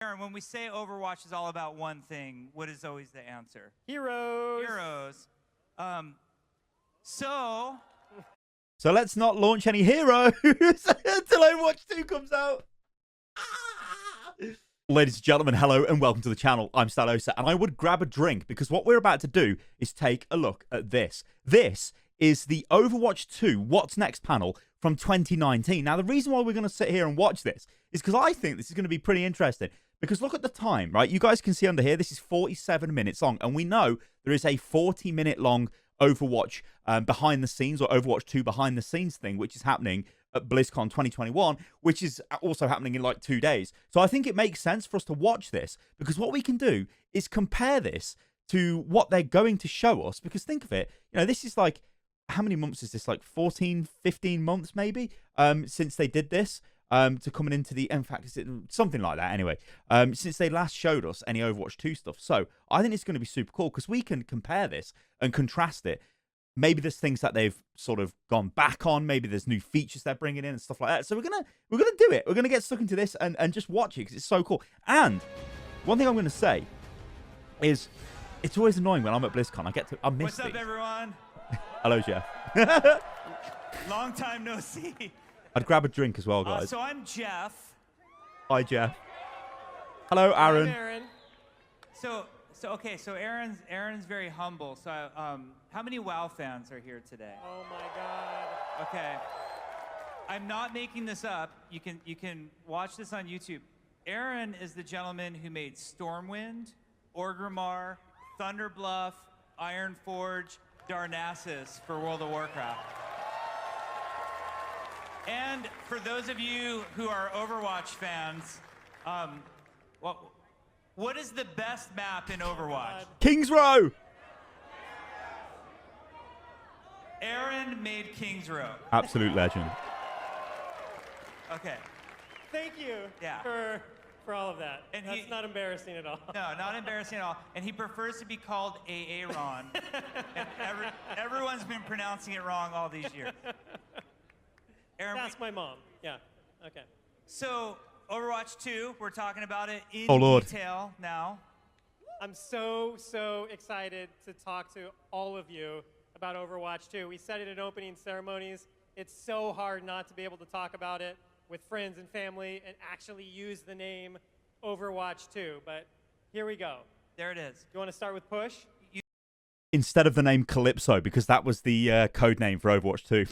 Aaron, when we say Overwatch is all about one thing, what is always the answer? Heroes. Heroes. So let's not launch any heroes until Overwatch 2 comes out. Ladies and gentlemen, hello and welcome to the channel. I'm Stylosa, and I would grab a drink because what we're about to do is take a look at this. This is the Overwatch 2 What's Next panel from 2019. Now, the reason why we're going to sit here and watch this is because I think this is going to be pretty interesting. Because look at the time, right? You guys can see under here, this is 47 minutes long. And we know there is a 40-minute long Overwatch behind the scenes, or Overwatch 2 behind the scenes thing, which is happening at BlizzCon 2021, which is also happening in like 2 days. So I think it makes sense for us to watch this, because what we can do is compare this to what they're going to show us. Because think of it, you know, this is like, how many months is this? Like 14, 15 months maybe since they did this. To coming into the, in fact, something like that anyway, since they last showed us any Overwatch 2 stuff. So I think it's going to be super cool because we can compare this and contrast it. Maybe there's things that they've sort of gone back on. Maybe there's new features they're bringing in and stuff like that. So we're gonna do it. We're gonna get stuck into this and just watch it because it's so cool. And one thing I'm gonna say is, it's always annoying when I'm at BlizzCon. I miss what's up, everyone? Hello, Jeff. Long time no see. I'd grab a drink as well, guys. So I'm Jeff. Hi, Jeff. Hello, Aaron. I'm Aaron. So Aaron's very humble. So how many WoW fans are here today? Oh my God. Okay. I'm not making this up. You can watch this on YouTube. Aaron is the gentleman who made Stormwind, Orgrimmar, Thunderbluff, Ironforge, Darnassus for World of Warcraft. And for those of you who are Overwatch fans, what is the best map in Overwatch? Kings Row. Aaron made Kings Row. Absolute legend. Okay. Thank you for all of that. And that's not embarrassing at all. No, not embarrassing at all. And he prefers to be called Aaron. And everyone's been pronouncing it wrong all these years. Aaron, that's my mom. Yeah. Okay. So, Overwatch 2, we're talking about it in detail now. I'm so excited to talk to all of you about Overwatch 2. We said it in opening ceremonies. It's so hard not to be able to talk about it with friends and family and actually use the name Overwatch 2. But here we go. There it is. You want to start with Push? Instead of the name Calypso, because that was the code name for Overwatch 2.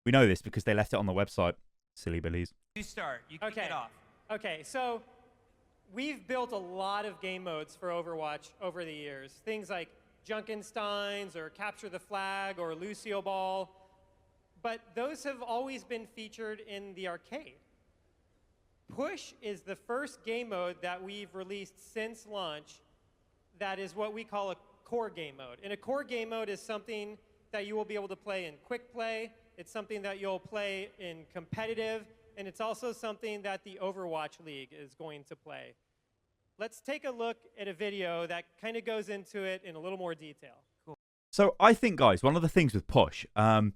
We know this because they left it on the website. Silly billies. You start. You kick it off. Okay, so we've built a lot of game modes for Overwatch over the years. Things like Junkenstein's or Capture the Flag or Lucio Ball. But those have always been featured in the arcade. Push is the first game mode that we've released since launch that is what we call a core game mode. And a core game mode is something that you will be able to play in quick play. It's something that you'll play in competitive, and it's also something that the Overwatch League is going to play. Let's take a look at a video that kind of goes into it in a little more detail. Cool. So I think, guys, one of the things with Push, in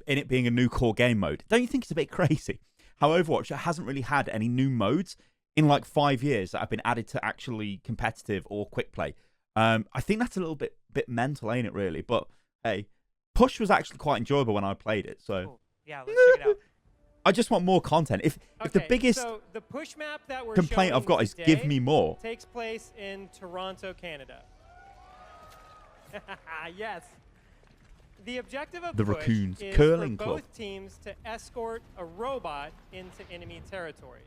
it being a new core game mode, don't you think it's a bit crazy how Overwatch hasn't really had any new modes in like 5 years that have been added to actually competitive or quick play? I think that's a little bit mental, ain't it, really? But hey, Push was actually quite enjoyable when I played it, so cool. Yeah, let's check it out. I just want more content. If the biggest so the Push map that we're complaint I've got is give me more. Takes place in Toronto, Canada. Yes. The objective of The Push Raccoons is Curling for Club. both teams to escort a robot into enemy territory.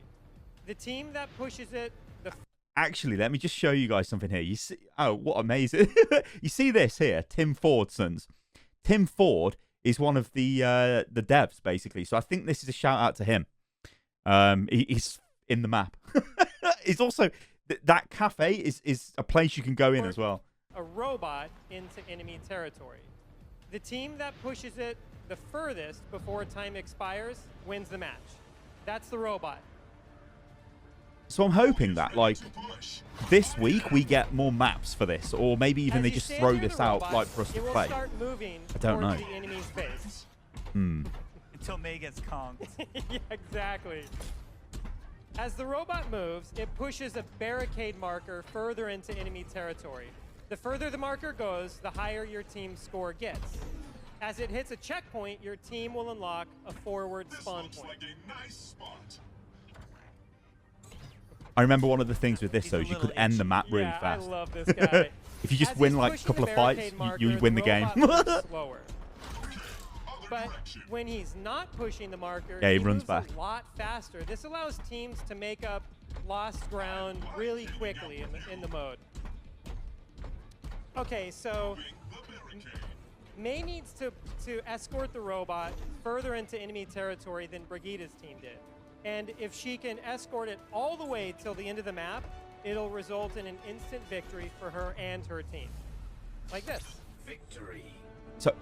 The team that pushes it Actually, let me just show you guys something here. You see, oh, what amazing. You see this here, Tim Fordson's. Tim Ford is one of the devs, basically. So I think this is a shout out to him. He's in the map. He's also, that cafe is a place you can go in as well. A robot into enemy territory. The team that pushes it the furthest before time expires wins the match. That's the robot. So I'm hoping that, like, this week we get more maps for this, or maybe even they just throw this out, like, for us to play. I don't know. The enemy's face. Until May gets conked. Yeah, exactly. As the robot moves, it pushes a barricade marker further into enemy territory. The further the marker goes, the higher your team's score gets. As it hits a checkpoint, your team will unlock a forward spawn point. Like a nice spot. I remember one of the things with this, He's though, a is you little could end the itchy. map really Yeah, fast. I love this guy. If you just As win he's like a pushing couple the of fights, barricade you marker, win the game. robot moves slower. Other But direction. when he's not pushing the marker, Yeah, he he runs moves back. a lot faster. This allows teams to make up lost ground really quickly in the mode. Okay, so The barricade. May needs to escort the robot further into enemy territory than Brigitte's team did. And if she can escort it all the way till the end of the map, it'll result in an instant victory for her and her team. Like this. Victory. So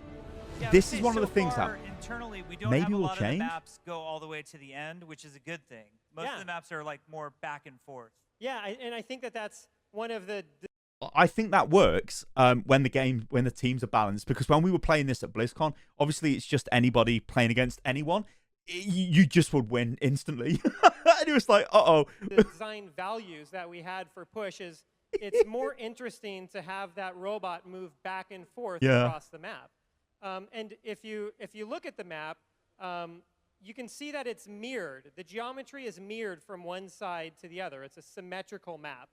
Yeah, this I'd is say one of so the things far, that internally we don't maybe have a will lot of the change. maps go all the way to the end, which is a good thing. Most Yeah. of the maps are like more back and forth. Yeah, and I think that's one of the I think that works when the teams are balanced, because when we were playing this at BlizzCon, obviously it's just anybody playing against anyone. You just would win instantly. And it was like, the design values that we had for push is it's more interesting to have that robot move back and forth Yeah. across the map. And if you look at the map, you can see that it's mirrored. The geometry is mirrored from one side to the other. It's a symmetrical map.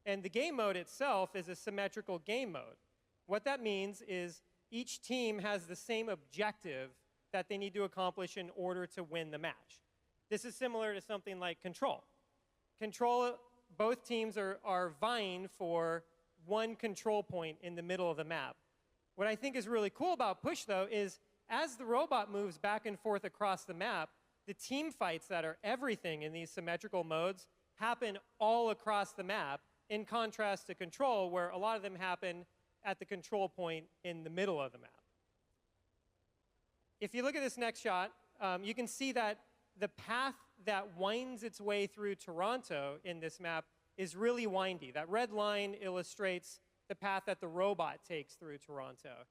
And the game mode itself is a symmetrical game mode. What that means is each team has the same objective that they need to accomplish in order to win the match. This is similar to something like Control. Control, both teams are vying for one control point in the middle of the map. What I think is really cool about Push, though, is as the robot moves back and forth across the map, the team fights that are everything in these symmetrical modes happen all across the map, in contrast to Control, where a lot of them happen at the control point in the middle of the map. If you look at this next shot, you can see that the path that winds its way through Toronto in this map is really windy. That red line illustrates the path that the robot takes through Toronto.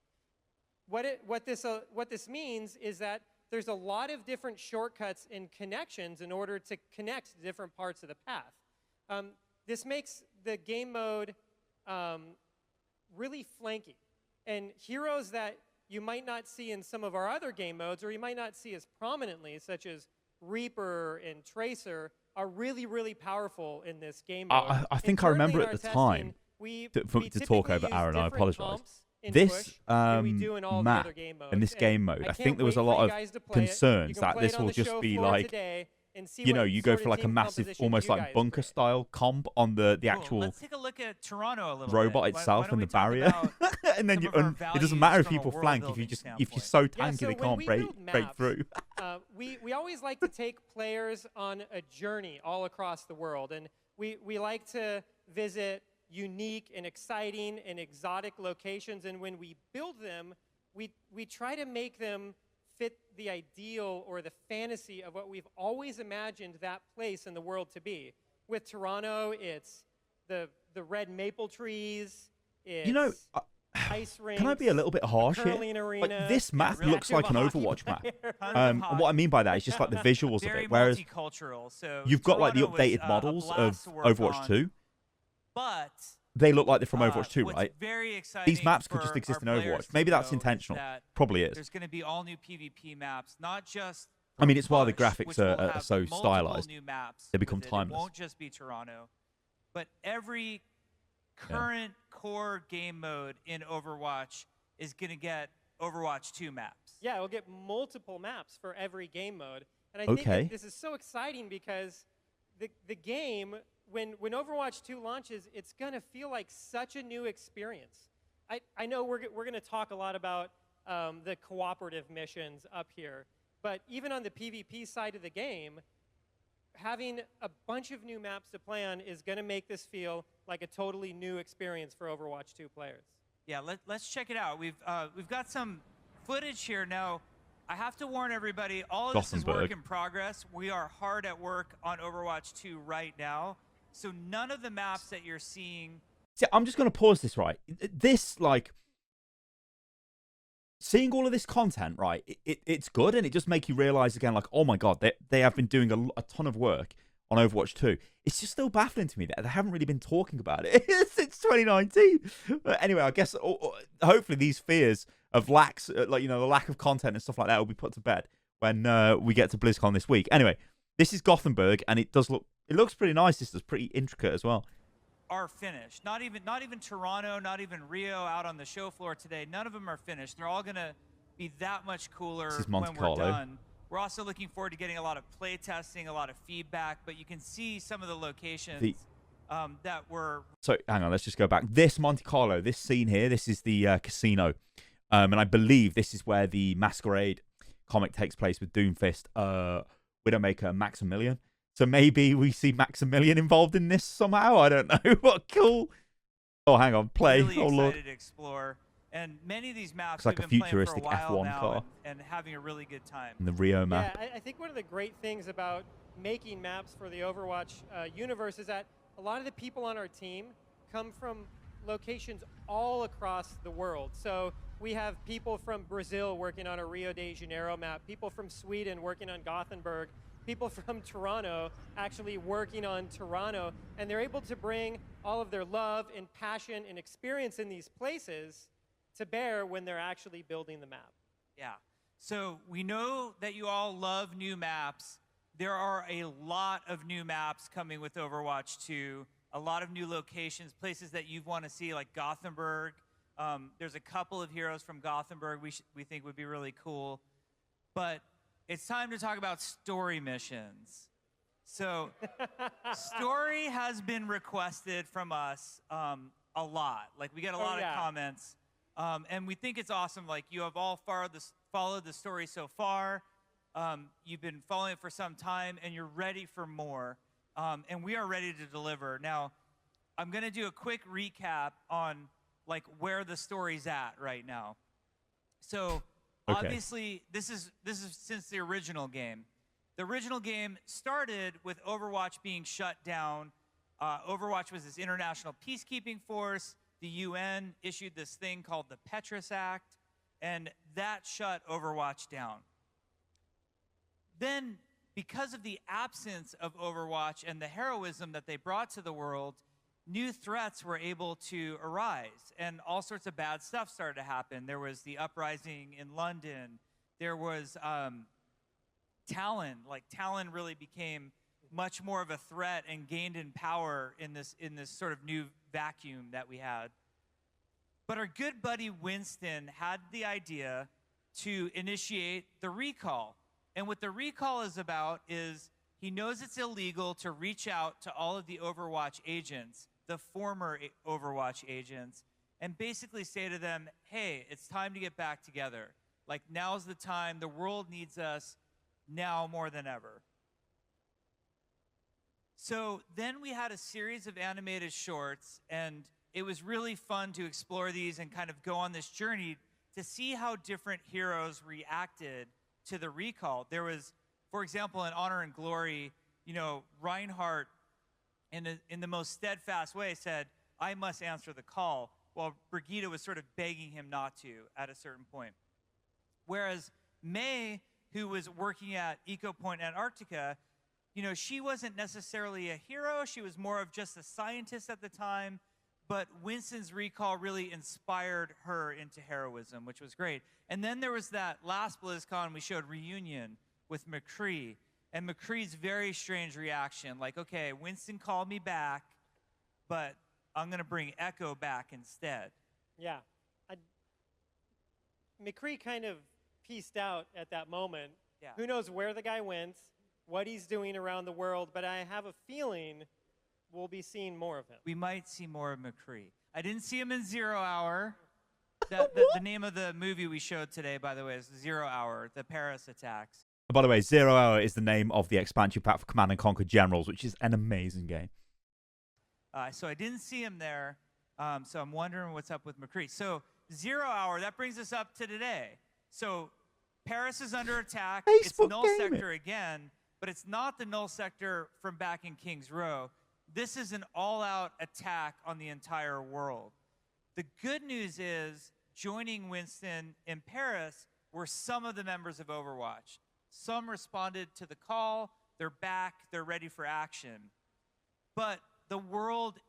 What this means is that there's a lot of different shortcuts and connections in order to connect different parts of the path. This makes the game mode really flanky. And heroes that you might not see in some of our other game modes, or you might not see as prominently, such as Reaper and Tracer, are really, really powerful in this game mode. I think I remember at the time to talk over Aaron. I apologize. This map and this game mode, I think there was a lot of concerns that this will just be like, you know, you go for like a massive, almost like bunker style comp on the Cool. actual Let's take a look at Toronto a little robot bit. itself Why don't and we the talk barrier. about And then some you, of our it doesn't matter if values from people a flank if world-building you're so Yeah, tanky so they when can't we break build maps, through. we always like to take players on a journey all across the world. And we like to visit unique and exciting and exotic locations. And when we build them, we try to make them fit the ideal or the fantasy of what we've always imagined that place in the world to be. With Toronto, it's the red maple trees. It's You know, ice rinks. can I be a little bit harsh here? curling arena, Like, this map really looks like an hockey Overwatch map. player. Tons of And what I mean by that is just like the visuals of very it. Whereas multicultural. So you've got like the Toronto was, updated a models of blast to work Overwatch on, 2. But They look like they're from Overwatch 2, what's right? very exciting These maps could for just exist in our players Overwatch. Maybe to that's know is intentional. that Probably is. There's going to be all new PvP maps, not just. I mean, it's why the Push, graphics which will are have so multiple stylized. New maps They become with it. timeless. It won't just be Toronto, but every current core game mode in Overwatch is going to get Overwatch 2 maps. Yeah, we'll get multiple maps for every game mode. And I think Okay. that this is so exciting because the game, when Overwatch 2 launches, it's going to feel like such a new experience. I know we're going to talk a lot about the cooperative missions up here, but even on the PvP side of the game, having a bunch of new maps to play on is going to make this feel like a totally new experience for Overwatch 2 players. Yeah, let's check it out. We've got some footage here now. I have to warn everybody, all of this is work Gothenburg. in progress. We are hard at work on Overwatch 2 right now. So none of the maps that you're seeing. See, I'm just going to pause this, right? This, like, seeing all of this content, right, it's good, and it just makes you realize again, like, oh my God, they have been doing a ton of work on Overwatch 2. It's just still baffling to me that they haven't really been talking about it since 2019. But anyway, I guess hopefully these fears of lacks, like, you know, the lack of content and stuff like that will be put to bed when we get to BlizzCon this week. Anyway, this is Gothenburg, and it looks pretty nice. This is pretty intricate as well. Are finished. Not even Toronto, not even Rio out on the show floor today. None of them are finished. They're all gonna be that much cooler when we're done. We're also looking forward to getting a lot of play testing, a lot of feedback, but you can see some of the locations that were... So, hang on, let's just go back. This Monte Carlo, this scene here, this is the casino. And I believe this is where the Masquerade comic takes place with Doomfist, Widowmaker, and Maximilian. So maybe we see Maximilian involved in this somehow? I don't know. What cool. Oh, hang on, play. Really oh, Lord. Excited to explore. And many of these maps Looks like we've been a futuristic playing for a while F1 now car. and having a really good time. And the Rio map. Yeah, I think one of the great things about making maps for the Overwatch universe is that a lot of the people on our team come from locations all across the world. So we have people from Brazil working on a Rio de Janeiro map, people from Sweden working on Gothenburg, people from Toronto actually working on Toronto, and they're able to bring all of their love and passion and experience in these places to bear when they're actually building the map. Yeah. So we know that you all love new maps. There are a lot of new maps coming with Overwatch 2, a lot of new locations, places that you want to see, like Gothenburg. There's a couple of heroes from Gothenburg we think would be really cool. But it's time to talk about story missions. So story has been requested from us a lot. Like, we get a lot of comments. And we think it's awesome. Like, you have all followed the story so far. You've been following it for some time, and you're ready for more. And we are ready to deliver. Now, I'm going to do a quick recap on, like, where the story's at right now. So, obviously, this is since the original game. The original game started with Overwatch being shut down. Overwatch was this international peacekeeping force. The UN issued this thing called the Petrus Act, and that shut Overwatch down. Then, because of the absence of Overwatch and the heroism that they brought to the world, new threats were able to arise, and all sorts of bad stuff started to happen. There was the uprising in London. There was Talon. Like, Talon really became much more of a threat and gained in power in this sort of new vacuum that we had. But our good buddy Winston had the idea to initiate the recall. And what the recall is about is he knows it's illegal to reach out to all of the Overwatch agents, the former Overwatch agents, and basically say to them, hey, it's time to get back together. Like, now's the time. The world needs us now more than ever. So then we had a series of animated shorts, and it was really fun to explore these and kind of go on this journey to see how different heroes reacted to the recall. There was, for example, in Honor and Glory, you know, Reinhardt, in the most steadfast way, said, I must answer the call, while Brigitte was sort of begging him not to at a certain point. Whereas May, who was working at Eco Point Antarctica, you know, she wasn't necessarily a hero. She was more of just a scientist at the time. But Winston's recall really inspired her into heroism, which was great. And then there was that last BlizzCon we showed Reunion with McCree. And McCree's very strange reaction. Like, okay, Winston called me back, but I'm going to bring Echo back instead. Yeah. McCree kind of pieced out at that moment. Yeah. Who knows where the guy went, what he's doing around the world, but I have a feeling we'll be seeing more of him. We might see more of McCree. I didn't see him in 0 Hour. The name of the movie we showed today, by the way, is 0 Hour, the Paris attacks. By the way, 0 Hour is the name of the expansion pack for Command & Conquer Generals, which is an amazing game. So I didn't see him there, so I'm wondering what's up with McCree. So 0 Hour, that brings us up to today. So Paris is under attack. It's Null Sector again, but it's not the Null Sector from back in King's Row. This is an all-out attack on the entire world. The good news is, joining Winston in Paris were some of the members of Overwatch. Some responded to the call, They're back. They're ready for action. But the world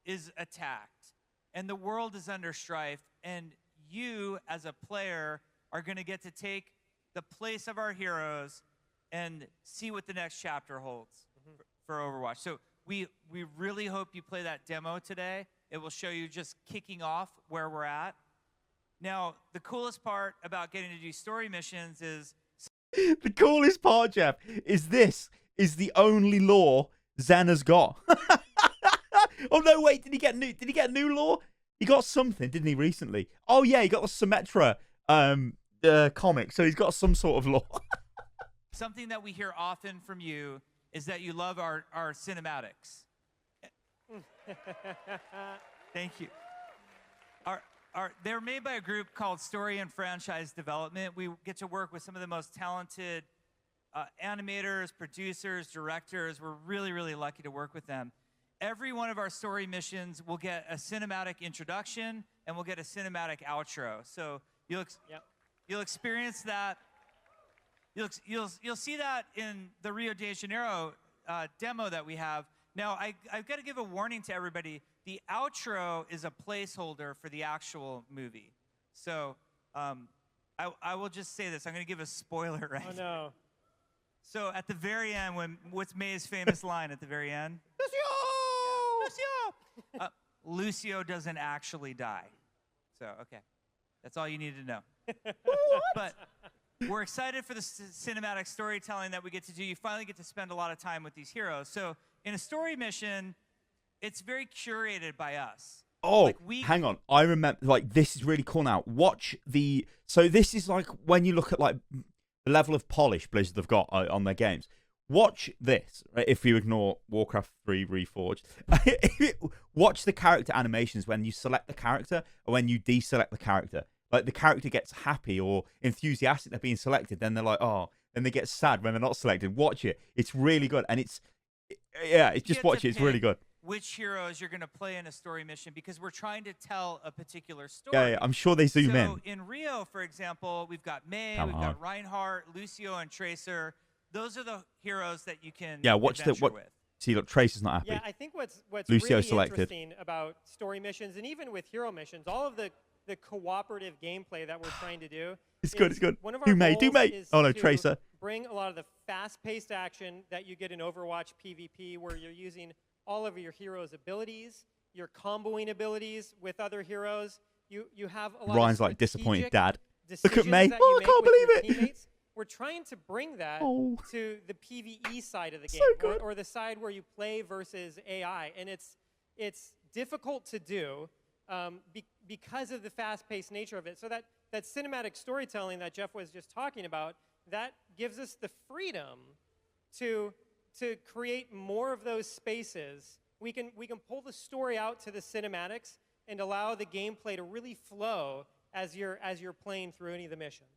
is attacked, and the world is under strife, and you, as a player, are going to get to take the place of our heroes and see what the next chapter holds for Overwatch. So we really hope you play that demo today. It will show you just kicking off where we're at. Now, the coolest part about getting to do story missions is... The coolest part, Jeff, is this is the only lore Zen has got. Oh, no, wait, did he get new lore? He got something, didn't he, recently? Oh, yeah, he got the Symmetra comic, so he's got some sort of lore. Something that we hear often from you is that you love our cinematics. Thank you. They're made by a group called Story and Franchise Development. We get to work with some of the most talented animators, producers, directors. We're really, really lucky to work with them. Every one of our story missions will get a cinematic introduction and we'll get a cinematic outro. So you'll experience that. You'll see that in the Rio de Janeiro demo that we have. Now, I've got to give a warning to everybody. The outro is a placeholder for the actual movie. So I will just say this. I'm going to give a spoiler right Oh, no. So at the very end, what's May's famous line at the very end? Lucio! Lucio doesn't actually die. So, okay. That's all you need to know. But we're excited for the cinematic storytelling that we get to do. You finally get to spend a lot of time with these heroes. So in a story mission, it's very curated by us. Oh, hang on. I remember, like, this is really cool now. So this is like when you look at, like, the level of polish Blizzard have got on their games. Watch this, right, if you ignore Warcraft 3 Reforged. Watch the character animations when you select the character or when you deselect the character. Like, the character gets happy or enthusiastic they're being selected, then they're like, oh, then they get sad when they're not selected. Watch it. It's really good. And it's just watch it. It's really good. Which heroes you're going to play in a story mission because we're trying to tell a particular story. Yeah, I'm sure they zoom in. So in Rio, for example, we've got May, we've got Reinhardt, Lucio, and Tracer. Those are the heroes that you can adventure with. See, look, Tracer's not happy. Yeah, I think what's Lucio really selected. interesting about story missions and even with hero missions, all of the cooperative gameplay that we're trying to do. It's good. One of our Do goals May. is Oh no, to Tracer. bring a lot of the fast-paced action that you get in Overwatch PvP, where you're using all of your heroes' abilities, your comboing abilities with other heroes. You have a lot Ryan's of like disappointed dad. Look at May. That Oh, you I can't make with believe your teammates. We're trying to bring that to the PvE side of the game, good. or the side where you play versus AI, and it's difficult to do because of the fast-paced nature of it. So that cinematic storytelling that Jeff was just talking about, that gives us the freedom to create more of those spaces. We can pull the story out to the cinematics and allow the gameplay to really flow as you're playing through any of the missions.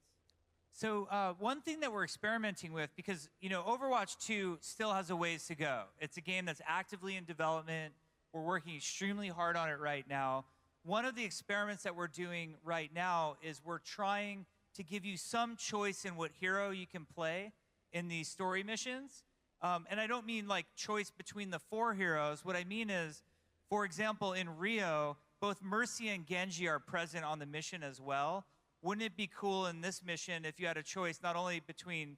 So one thing that we're experimenting with, because Overwatch 2 still has a ways to go. It's a game that's actively in development. We're working extremely hard on it right now. One of the experiments that we're doing right now is we're trying to give you some choice in what hero you can play in these story missions. And I don't mean like choice between the 4 heroes. What I mean is, for example, in Rio, both Mercy and Genji are present on the mission as well. Wouldn't it be cool in this mission if you had a choice not only between,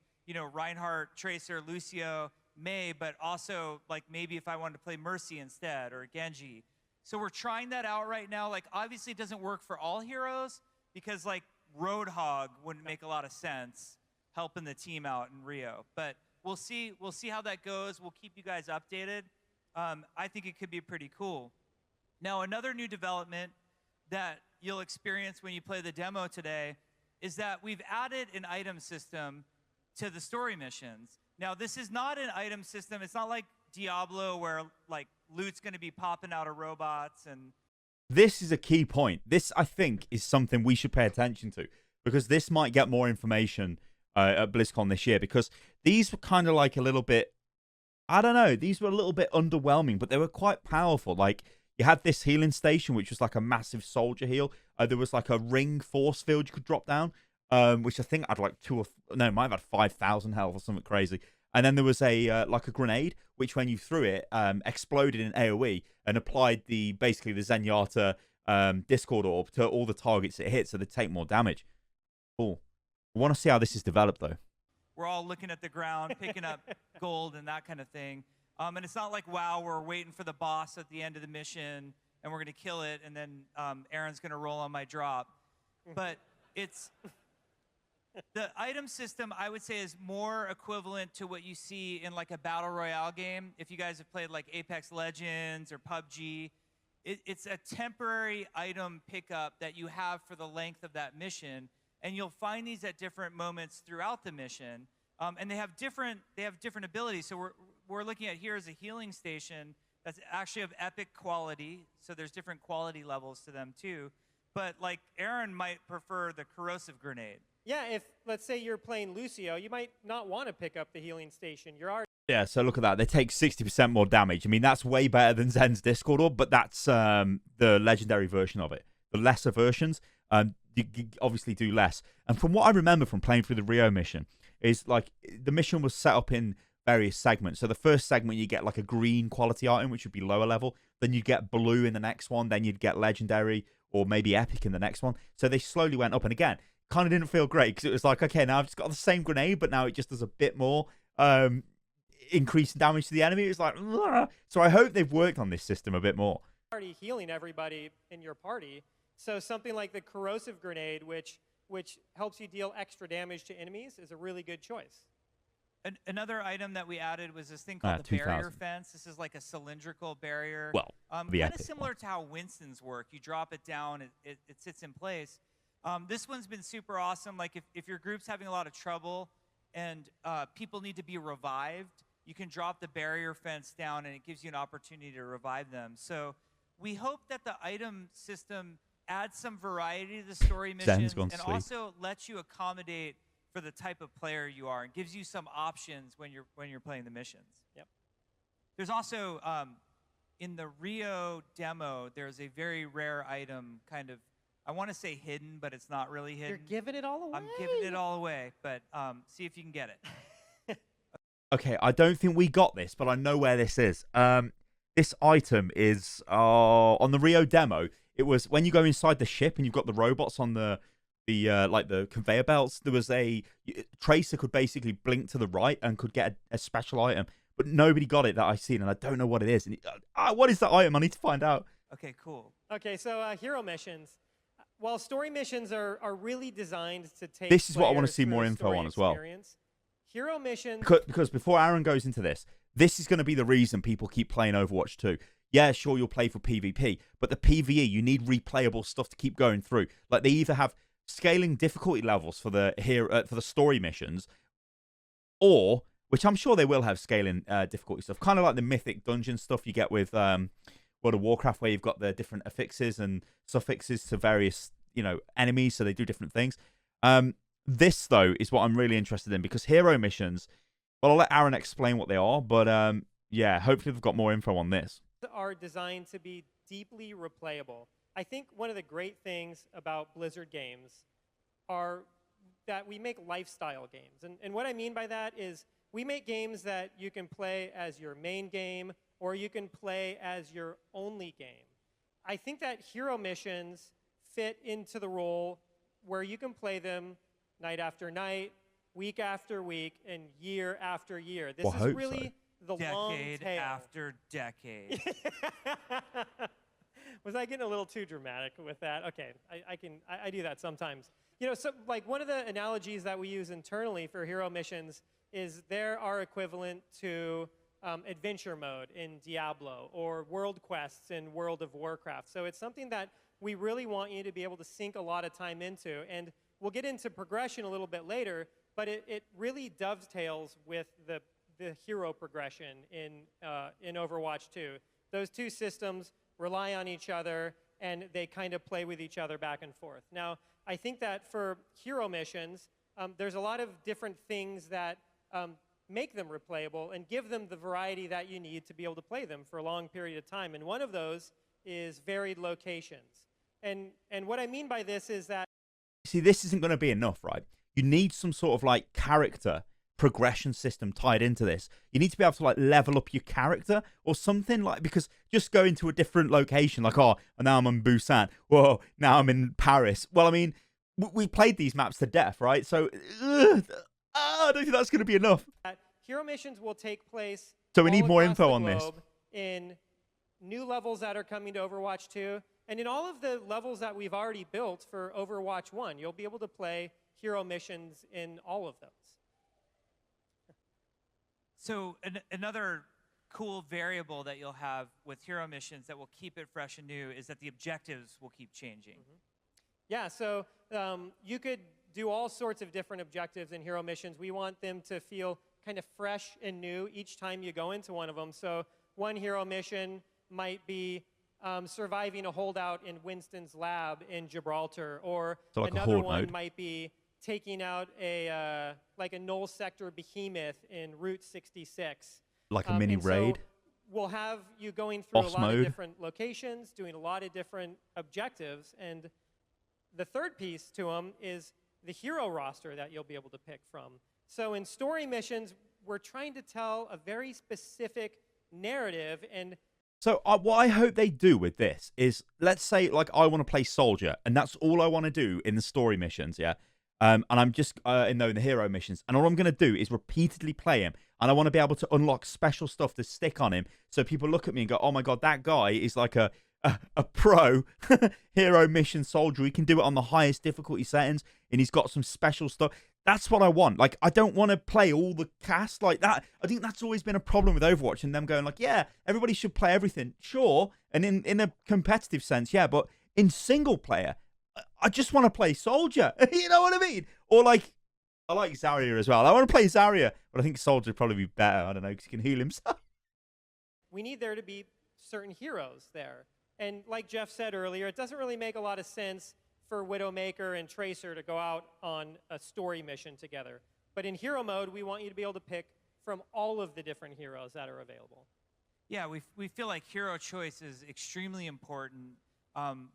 Reinhardt, Tracer, Lucio, May, but also like maybe if I wanted to play Mercy instead or Genji. So we're trying that out right now. Like, obviously it doesn't work for all heroes because like Roadhog wouldn't make a lot of sense helping the team out in Rio. But we'll see how that goes. We'll keep you guys updated. I think it could be pretty cool. Now, another new development that you'll experience when you play the demo today is that we've added an item system to the story missions. Now, this is not an item system. It's not like Diablo where like loot's going to be popping out of robots and... This is a key point. This, I think, is something we should pay attention to because this might get more information at BlizzCon this year because these were kind of like a little bit... I don't know. These were a little bit underwhelming, but they were quite powerful. Like, you had this healing station, which was like a massive soldier heal. There was like a ring force field you could drop down, which I think had like might have had 5,000 health or something crazy. And then there was a like a grenade, which when you threw it, exploded in AoE and applied basically the Zenyatta Discord orb to all the targets it hit, so they take more damage. Cool. I want to see how this is developed, though. We're all looking at the ground, picking up gold and that kind of thing. And it's not like WoW, we're waiting for the boss at the end of the mission, and we're going to kill it, and then Aaron's going to roll on my drop. But it's... The item system, I would say, is more equivalent to what you see in like a battle royale game. If you guys have played like Apex Legends or PUBG, it's a temporary item pickup that you have for the length of that mission, and you'll find these at different moments throughout the mission. And they have different abilities. So we're looking at here is a healing station that's actually of epic quality. So there's different quality levels to them too. But like Aaron might prefer the corrosive grenade. Yeah, if, let's say, you're playing Lucio, you might not want to pick up the healing station. You're already... Yeah, so look at that. They take 60% more damage. I mean, that's way better than Zen's Discord orb, but that's the legendary version of it. The lesser versions, you obviously do less. And from what I remember from playing through the Rio mission, is like the mission was set up in various segments. So the first segment, you get like a green quality item, which would be lower level. Then you'd get blue in the next one. Then you'd get legendary or maybe epic in the next one. So they slowly went up. And again, kind of didn't feel great because it was like, okay, now I've just got the same grenade, but now it just does a bit more increase in damage to the enemy. It's like, ugh. So I hope they've worked on this system a bit more. Already healing everybody in your party. So something like the corrosive grenade, which helps you deal extra damage to enemies, is a really good choice. Another item that we added was this thing called the barrier fence. This is like a cylindrical barrier. Well, kind of similar to how Winston's work. You drop it down, it sits in place. This one's been super awesome. Like if your group's having a lot of trouble and people need to be revived, you can drop the barrier fence down and it gives you an opportunity to revive them. So we hope that the item system adds some variety to the story missions and also lets you accommodate for the type of player you are and gives you some options when you're playing the missions. Yep. There's also in the Rio demo, there's a very rare item, kind of, I want to say hidden, but it's not really hidden. You're giving it all away. I'm giving it all away, but see if you can get it. Okay, I don't think we got this, but I know where this is. This item is on the Rio demo. It was when you go inside the ship and you've got the robots on the like the conveyor belts. There was Tracer could basically blink to the right and could get a special item, but nobody got it that I've seen, and I don't know what it is. And what is that item? I need to find out. Okay, cool. Okay, so hero missions. While story missions are really designed to take this is what I want to see more info on as well. Hero missions... Because before Aaron goes into this is going to be the reason people keep playing Overwatch 2. Yeah, sure, you'll play for PvP, but the PvE, you need replayable stuff to keep going through. Like, they either have scaling difficulty levels for the story missions, or, which I'm sure they will have scaling difficulty stuff, kind of like the mythic dungeon stuff you get with World of Warcraft, where you've got the different affixes and suffixes to various, enemies, so they do different things. This, though, is what I'm really interested in, because hero missions, well, I'll let Aaron explain what they are, but yeah, hopefully they've got more info on this. Are designed to be deeply replayable. I think one of the great things about Blizzard games are that we make lifestyle games. And what I mean by that is we make games that you can play as your main game or you can play as your only game. I think that hero missions fit into the role where you can play them night after night, week after week, and year after year. This is really the long tail. Decade after decade. Was I getting a little too dramatic with that? Okay, I do that sometimes. So like one of the analogies that we use internally for hero missions is they're our equivalent to adventure mode in Diablo or world quests in World of Warcraft. So it's something that we really want you to be able to sink a lot of time into. And we'll get into progression a little bit later, but it really dovetails with the hero progression in Overwatch 2. Those two systems rely on each other, and they kind of play with each other back and forth. Now, I think that for hero missions, there's a lot of different things that make them replayable and give them the variety that you need to be able to play them for a long period of time. And one of those is varied locations. And what I mean by this is that... See, this isn't going to be enough, right? You need some sort of like character progression system tied into this. You need to be able to like level up your character or something, like, because just going to a different location, like, oh, now I'm in Busan, whoa, now I'm in Paris. Well, I mean, we played these maps to death, right? So I don't think that's going to be enough. Hero missions will take place. So we need all more across info the on this. globe in new levels that are coming to Overwatch 2, and in all of the levels that we've already built for Overwatch 1, you'll be able to play hero missions in all of those. So another cool variable that you'll have with hero missions that will keep it fresh and new is that the objectives will keep changing. Yeah, so you could do all sorts of different objectives in hero missions. We want them to feel kind of fresh and new each time you go into one of them. So one hero mission might be surviving a holdout in Winston's lab in Gibraltar, or So like a another horde one mode. might be taking out a like a null sector behemoth in Route 66. Like a mini And so raid. we'll have you going through Boss a lot mode. of different locations, doing a lot of different objectives, and the third piece to them is the hero roster that you'll be able to pick from. So in story missions, we're trying to tell a very specific narrative, and So what I hope they do with this is, let's say, like, I want to play soldier, and that's all I want to do in the story missions, yeah? And I'm just in the hero missions, and all I'm going to do is repeatedly play him, and I want to be able to unlock special stuff to stick on him, so people look at me and go, oh my god, that guy is like a pro hero mission soldier. He can do it on the highest difficulty settings, and he's got some special stuff. That's what I want. Like, I don't want to play all the cast like that. I think that's always been a problem with Overwatch, and them going like, yeah, everybody should play everything. Sure, and in a competitive sense, yeah, but in single player, I just want to play soldier. You know what I mean? Or like, I like Zarya as well. I want to play Zarya, but I think soldier would probably be better. I don't know, because he can heal himself. we need there to be certain heroes there. And like Jeff said earlier, it doesn't really make a lot of sense for Widowmaker and Tracer to go out on a story mission together. But in hero mode, we want you to be able to pick from all of the different heroes that are available. Yeah, we feel like hero choice is extremely important.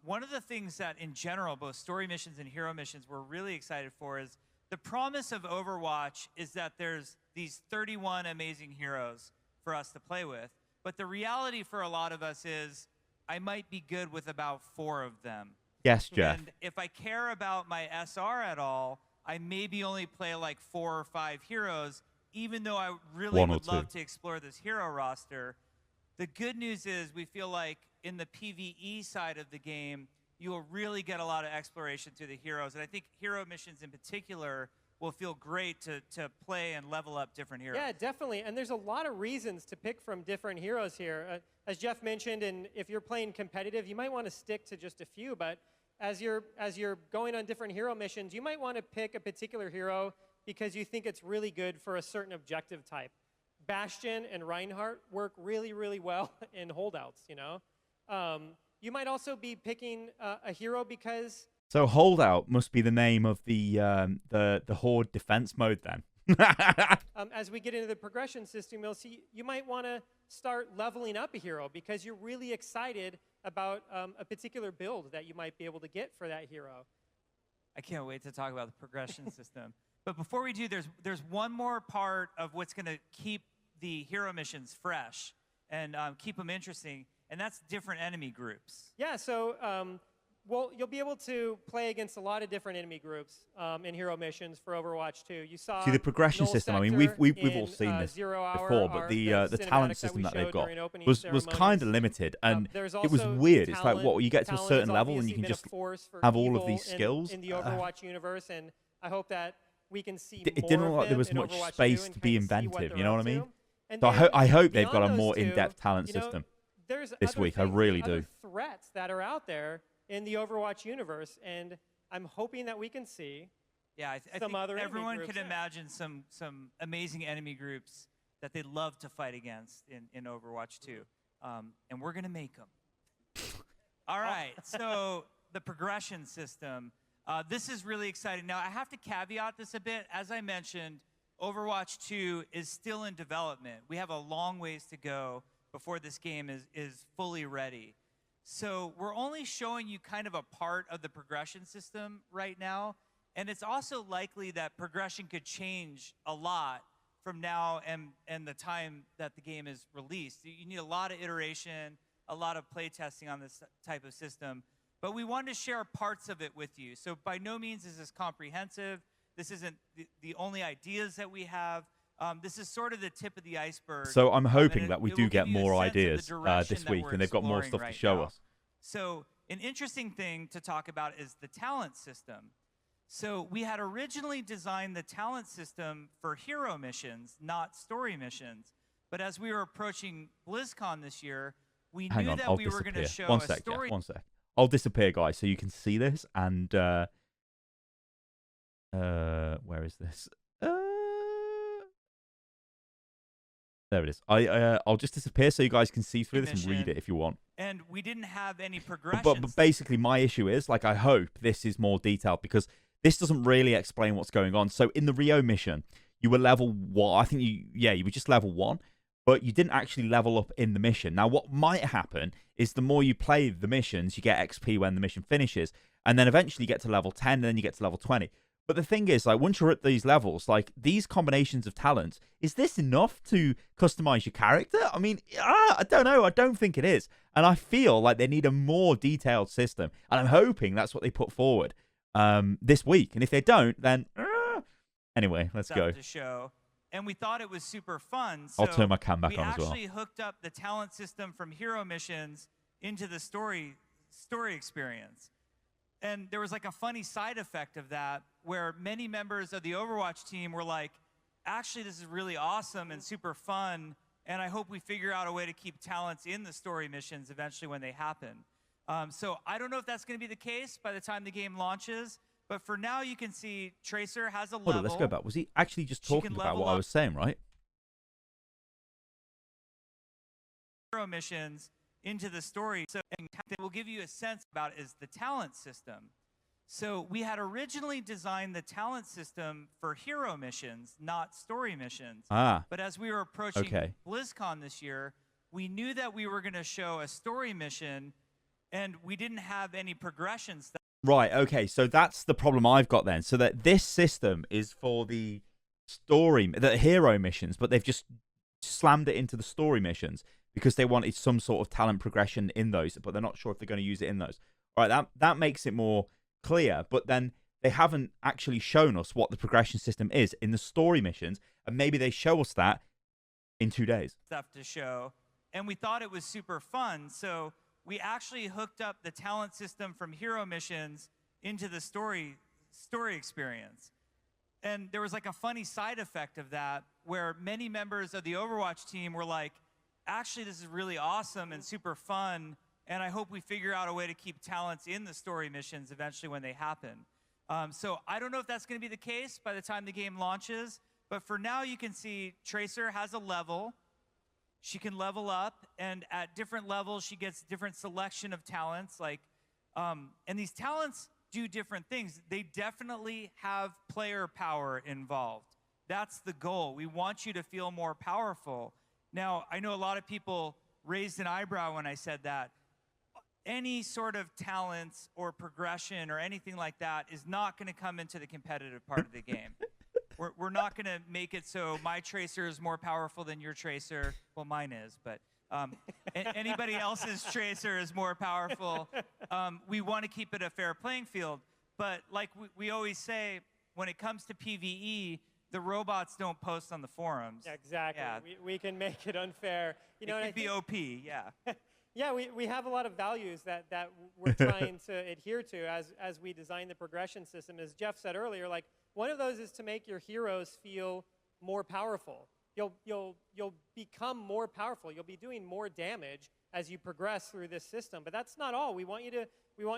One of the things that, in general, both story missions and hero missions we're really excited for is the promise of Overwatch is that there's these 31 amazing heroes for us to play with. But the reality for a lot of us is I might be good with about 4 of them. Yes, Jeff. And if I care about my SR at all, I maybe only play like 4 or 5 heroes, even though I really 1 or would love 2. to explore this hero roster. The good news is we feel like in the PvE side of the game, you will really get a lot of exploration through the heroes. And I think hero missions in particular will feel great to play and level up different heroes. Yeah, definitely. And there's a lot of reasons to pick from different heroes here. As Jeff mentioned, and if you're playing competitive, you might want to stick to just a few. But as you're going on different hero missions, you might want to pick a particular hero because you think it's really good for a certain objective type. Bastion and Reinhardt work really, really well in holdouts, you know? You might also be picking a hero because... So holdout must be the name of the horde defense mode then. As we get into the progression system, you'll see you might want to start leveling up a hero because you're really excited about a particular build that you might be able to get for that hero. I can't wait to talk about the progression system. But before we do, there's one more part of what's going to keep the hero missions fresh and keep them interesting, and that's different enemy groups. Yeah, so well, you'll be able to play against a lot of different enemy groups in hero missions for Overwatch 2. You saw See, the progression Null system, I mean, Sector we've all in, seen this 0 Hour, before, but the cinematic talent system we that they've showed got during opening was ceremonies. kind of limited, and There's it was also weird. It's like, talent. what, you get to a Talent certain has level and obviously you can been a just force for have all of evil these skills. in the Overwatch universe, and I hope that we can see It more didn't of look like there them was in much Overwatch 2 space and to be kind of see what inventive, they're you know what I up mean? to. And So then I hope they've beyond got a those more two, in-depth talent you know, system. There's this other week. I things, really other do. threats that are out there in the Overwatch universe, and I'm hoping that we can see Yeah, I some think other enemy everyone groups, could yeah. imagine some amazing enemy groups that they'd love to fight against in Overwatch 2. And we're going to make them. All right, so the progression system. This is really exciting. Now, I have to caveat this a bit. As I mentioned, Overwatch 2 is still in development. We have a long ways to go before this game is fully ready. So we're only showing you kind of a part of the progression system right now. And it's also likely that progression could change a lot from now and the time that the game is released. You need a lot of iteration, a lot of play testing on this type of system. But we wanted to share parts of it with you. So by no means is this comprehensive. This isn't the only ideas that we have. This is sort of the tip of the iceberg. So I'm hoping and that we it do will get give you a more sense of the ideas direction this that week, we're and they've got more exploring stuff right to show now. us. So an interesting thing to talk about is the talent system. So we had originally designed the talent system for hero missions, not story missions. But as we were approaching BlizzCon this year, we Hang knew on, that I'll we were going to disappear. show One a sec, story. Jeff, one sec. I'll disappear, guys, so you can see this. And where is this? There it is. I'll just disappear so you guys can see through this and read it if you want. And we didn't have any progressions. But basically, my issue is, like, I hope this is more detailed because this doesn't really explain what's going on. So in the Rio mission, you were level 1. I think you were just level 1, but you didn't actually level up in the mission. Now, what might happen is the more you play the missions, you get XP when the mission finishes, and then eventually you get to level 10, and then you get to level 20. But the thing is, like, once you're at these levels, like, these combinations of talents, is this enough to customize your character? I mean, I don't know. I don't think it is. And I feel like they need a more detailed system. And I'm hoping that's what they put forward this week. And if they don't, then... Anyway, let's go. To show. And we thought it was super fun. So I'll turn my cam back on as well. We actually hooked up the talent system from hero missions into the story experience. And there was like a funny side effect of that where many members of the Overwatch team were like, actually, this is really awesome and super fun, and I hope we figure out a way to keep talents in the story missions eventually when they happen. So I don't know if that's going to be the case by the time the game launches, but for now you can see Tracer has a level. Hold on, let's go back. Was he actually just talking about what I was saying, right? Hero missions into the story. So that will give you a sense about is the talent system. So we had originally designed the talent system for hero missions, not story missions. But as we were approaching BlizzCon this year, we knew that we were going to show a story mission, and we didn't have any progression stuff. Right, okay, so that's the problem I've got then. So that this system is for the hero missions, but they've just slammed it into the story missions because they wanted some sort of talent progression in those, but they're not sure if they're going to use it in those. All right, that makes it more clear, but then they haven't actually shown us what the progression system is in the story missions, and maybe they show us that in 2 days. Stuff to show, and we thought it was super fun, so we actually hooked up the talent system from hero missions into the story experience. And there was like a funny side effect of that where many members of the Overwatch team were like, actually, this is really awesome and super fun, and I hope we figure out a way to keep talents in the story missions eventually when they happen. So I don't know if that's going to be the case by the time the game launches, but for now you can see Tracer has a level. She can level up, and at different levels she gets different selection of talents. And these talents do different things. They definitely have player power involved. That's the goal. We want you to feel more powerful. Now, I know a lot of people raised an eyebrow when I said that. Any sort of talents or progression or anything like that is not going to come into the competitive part of the game. We're not going to make it so my Tracer is more powerful than your Tracer. Well, mine is, but anybody else's Tracer is more powerful. We want to keep it a fair playing field. But like we always say, when it comes to PvE, the robots don't post on the forums. Yeah, exactly. Yeah. We can make it unfair. You know, it could be OP, yeah. Yeah, we have a lot of values that we're trying to adhere to as we design the progression system. As Jeff said earlier, like one of those is to make your heroes feel more powerful. You'll become more powerful. You'll be doing more damage as you progress through this system. But that's not all. We want you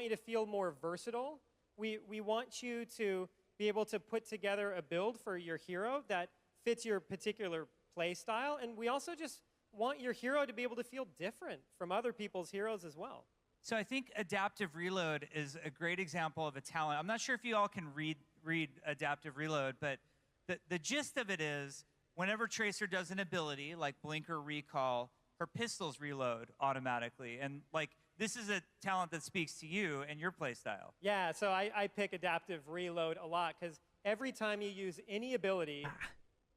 to feel more versatile. We want you to be able to put together a build for your hero that fits your particular play style. And we also just want your hero to be able to feel different from other people's heroes as well. So I think adaptive reload is a great example of a talent. I'm not sure if you all can read adaptive reload, but the gist of it is whenever Tracer does an ability like blink or recall, her pistols reload automatically. And like this is a talent that speaks to you and your play style. Yeah, so I pick adaptive reload a lot because every time you use any ability,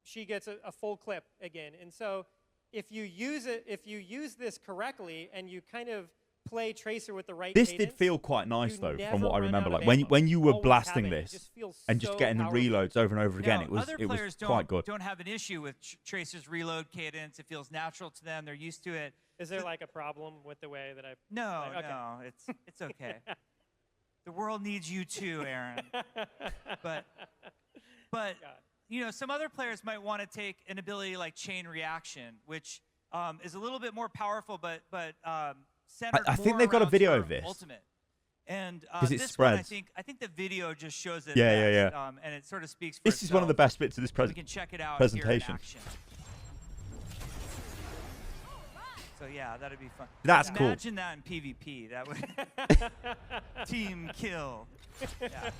she gets a full clip again. And so if you use this correctly and you kind of play Tracer with the right This cadence, did feel quite nice you though, never from what I run remember. out of Like ammo. when you were Always blasting have it. It this just feels and just so getting the powerful. reloads over and over again, Now, it was other it was players quite good. don't have an issue with Tracer's reload cadence. It feels natural to them. They're used to it. Is there like a problem with the way that I? No, Okay. no, it's okay. The world needs you too, Aaron. But God. you know, some other players might want to take an ability like chain reaction, which is a little bit more powerful, but centered I think more they've got a around video your of this. ultimate. And 'Cause it this one, spreads. I think the video just shows it Yeah, yeah, best, yeah. and it sort of speaks for This is one of the itself. best bits of this We can check it out presentation. here in action. So yeah, that'd be fun. That's cool. Imagine that in PvP. That would team kill. Yeah.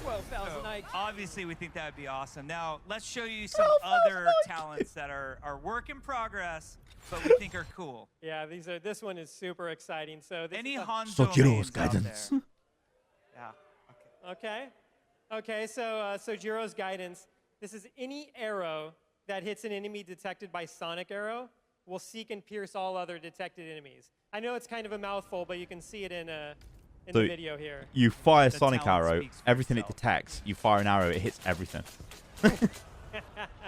12,000 So, IQ. obviously, we think that would be awesome. Now, let's show you some other talents that are work in progress, but we think are cool. Yeah, this one is super exciting. So this Any is a- Hanzo Sojourn's mains out guidance. there? Yeah. Okay. Okay, so Jiro's guidance. This is any arrow that hits an enemy detected by sonic arrow will seek and pierce all other detected enemies. I know it's kind of a mouthful, but you can see it in the So- video here. You fire The sonic talent arrow, speaks for everything it itself. detects. You fire an arrow, it hits everything.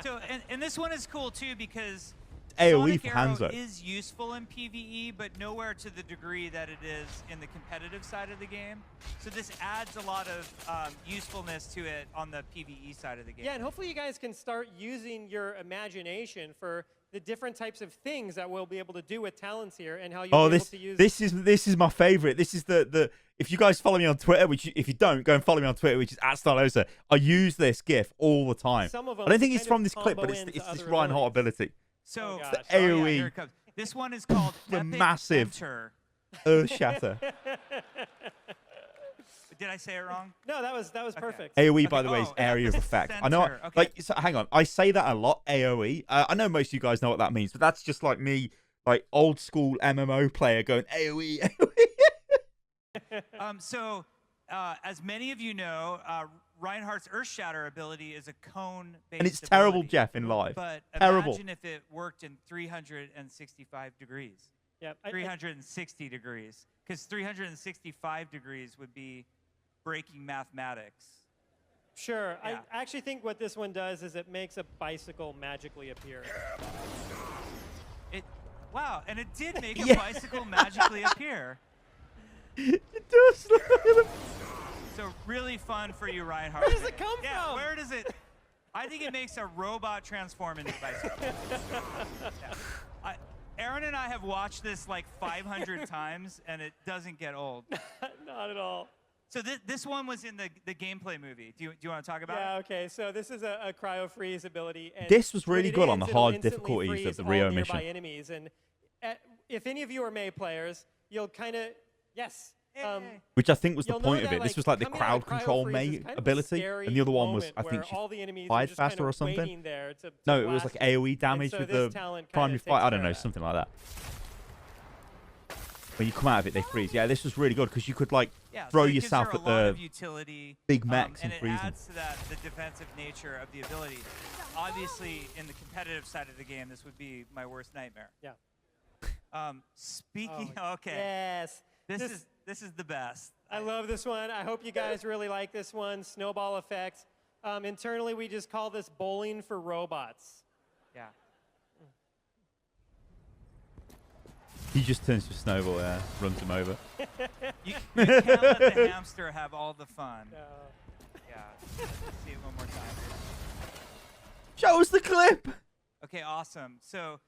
So, and this one is cool too because AoE Sonic for Arrow Hanzo. is useful in PvE, but nowhere to the degree that it is in the competitive side of the game. So this adds a lot of usefulness to it on the PvE side of the game. Yeah, and hopefully you guys can start using your imagination for the different types of things that we'll be able to do with talents here and how you'll Oh, be able this to use. this is my favorite. This is the if you guys follow me on Twitter, which if you don't, go and follow me on Twitter, which is @Stylosa. I use this GIF all the time. Some of them I don't think it's kind from of this clip, but combo it's into this other Ryan Hart abilities. ability. So, Oh, gosh. yeah, AoE. here it comes. This one is called The Epic massive- Enter. Earth shatter. Did I say it wrong? No, that was perfect. AoE, by the way, is Oh, area of Epic effect. I know. Center. Okay. Like, so, hang on. I say that a lot. AoE. I know most of you guys know what that means, but that's just like me, like old school MMO player going AoE. AoE. So, as many of you know, Reinhardt's Earth Shatter ability is a cone-based And it's terrible, ability. Jeff, in live. But Terrible. imagine if it worked in 365 degrees. Yep. 360 degrees. Because 365 degrees would be breaking mathematics. Sure. Yeah. I actually think what this one does is it makes a bicycle magically appear. Wow, and it did make a Yeah. bicycle magically appear. It does. So really fun for you, Reinhardt. Where does it come Yeah, from? where does it? I think it makes a robot transform into a bicycle. Yeah. Aaron and I have watched this like 500 times, and it doesn't get old. Not at all. So this one was in the gameplay movie. Do you want to talk about Yeah, it? okay. So this is a cryo freeze ability. And This was when really it good on ends, the it'll hard instantly difficulties of freeze the all Rio nearby mission. enemies. And if any of you are May players, you'll kind of yes. Which I think was the You'll know point of that, it. This like, was like the coming out of crowd cryo control freeze is May kind of a ability, scary and the other one was, moment I think, where she all the enemies are fired just kind faster of or something. waiting there to No, it was blast like you. AoE damage so with this the talent kinda primary takes fight. I care don't know, of that. something like that. When you come out of it, they freeze. Yeah, this was really good because you could like Yeah, throw so it gives yourself her a at lot the of utility, big mechs and and it freeze them. adds to that the defensive nature of the ability. Obviously, in the competitive side of the game, this would be my worst nightmare. Yeah. Speaking, Oh, okay, Yes. this is the best. I love this one. I hope you guys really like this one. Snowball effect. Internally, we just call this bowling for robots. Yeah. He just turns to snowball, yeah, runs him over. You can't let the hamster have all the fun. Yeah. Let's see it one more time. Show us the clip. Okay, awesome. So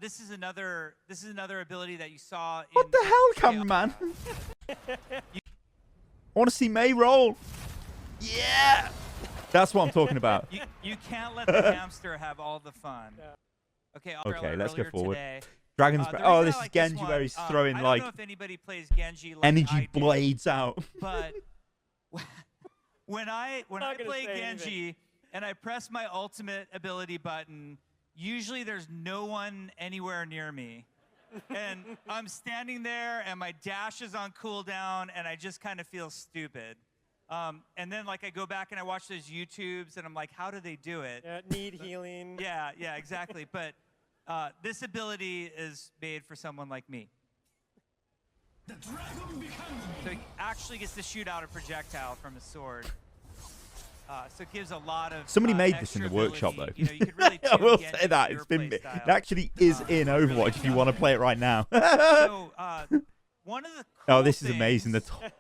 this is another ability that you saw. What in the hell, cameraman? I want to see May roll. Yeah. That's what I'm talking about. You can't let the hamster have all the fun. Yeah. Okay. Okay, let's go earlier forward. Today, Dragon's the Breath. reason Oh, I this like is Genji one, where he's throwing I like don't know if anybody plays Genji like energy I do, blades out. but when I Not gonna play say Genji anything. and I press my ultimate ability button, usually there's no one anywhere near me. And I'm standing there and my dash is on cooldown and I just kind of feel stupid. And then like I go back and I watch those YouTubes and I'm like, how do they do it? Need healing. Yeah, yeah, exactly. But this ability is made for someone like me. The dragon becomes So he actually gets to shoot out a projectile from his sword. So it gives a lot of Somebody made this in extra the workshop, ability. though. You know, you could really I tune will Genji's say that your it's been. play It style. actually is in Really Overwatch if you good want to stuff. play it right now. So one of the cool Oh, this is amazing. The things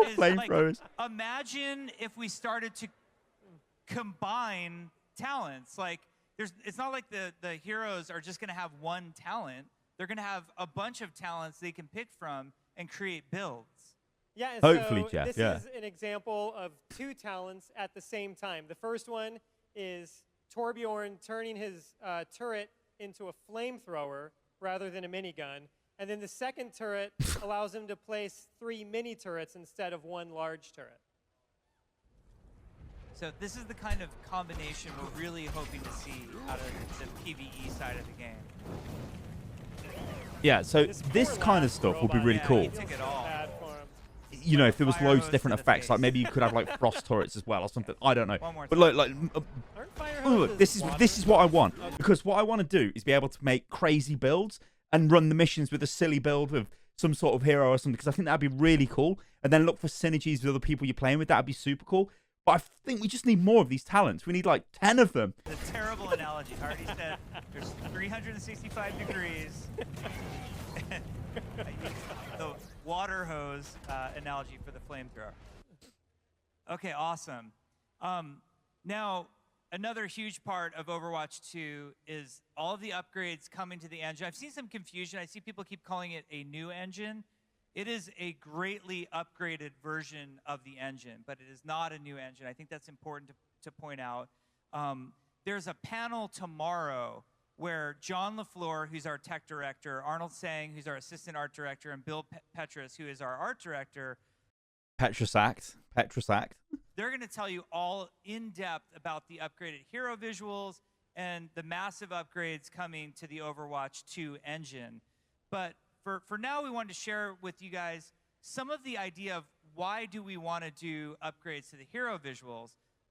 is, like, flamethrowers. imagine if we started to combine talents. Like, it's not like the heroes are just going to have one talent. They're going to have a bunch of talents they can pick from and create builds. Yeah, and Hopefully, so Jeff, this yeah. is an example of 2 talents at the same time. The first one is Torbjorn turning his turret into a flamethrower rather than a minigun. And then the second turret allows him to place 3 mini turrets instead of 1 large turret. So this is the kind of combination we're really hoping to see out of the PvE side of the game. Yeah, so This this poor kind of last stuff would be robot, really yeah, cool. he took it all. Bad for him. You know, if there was Fire loads hose of different to the effects, like face. maybe you could have like frost turrets as well or something. I don't know. One more But time. Aren't fire oh, hoses this is water? what I want, because what I want to do is be able to make crazy builds and run the missions with a silly build with some sort of hero or something, because I think that'd be really cool. And then look for synergies with other people you're playing with. That'd be super cool. But I think we just need more of these talents. We need like 10 of them. The terrible analogy. I already said there's 365 degrees. I used the water hose analogy for the flamethrower. Okay, awesome. Now, another huge part of Overwatch 2 is all of the upgrades coming to the engine. I've seen some confusion. I see people keep calling it a new engine. It is a greatly upgraded version of the engine, but it is not a new engine. I think that's important to point out. There's a panel tomorrow where John LaFleur, who's our tech director, Arnold Sang, who's our assistant art director, and Bill Petrus, who is our art director, Petrus Act. they're going to tell you all in depth about the upgraded hero visuals and the massive upgrades coming to the Overwatch 2 engine. But for now, we wanted to share with you guys some of the idea of why do we want to do upgrades to the hero visuals.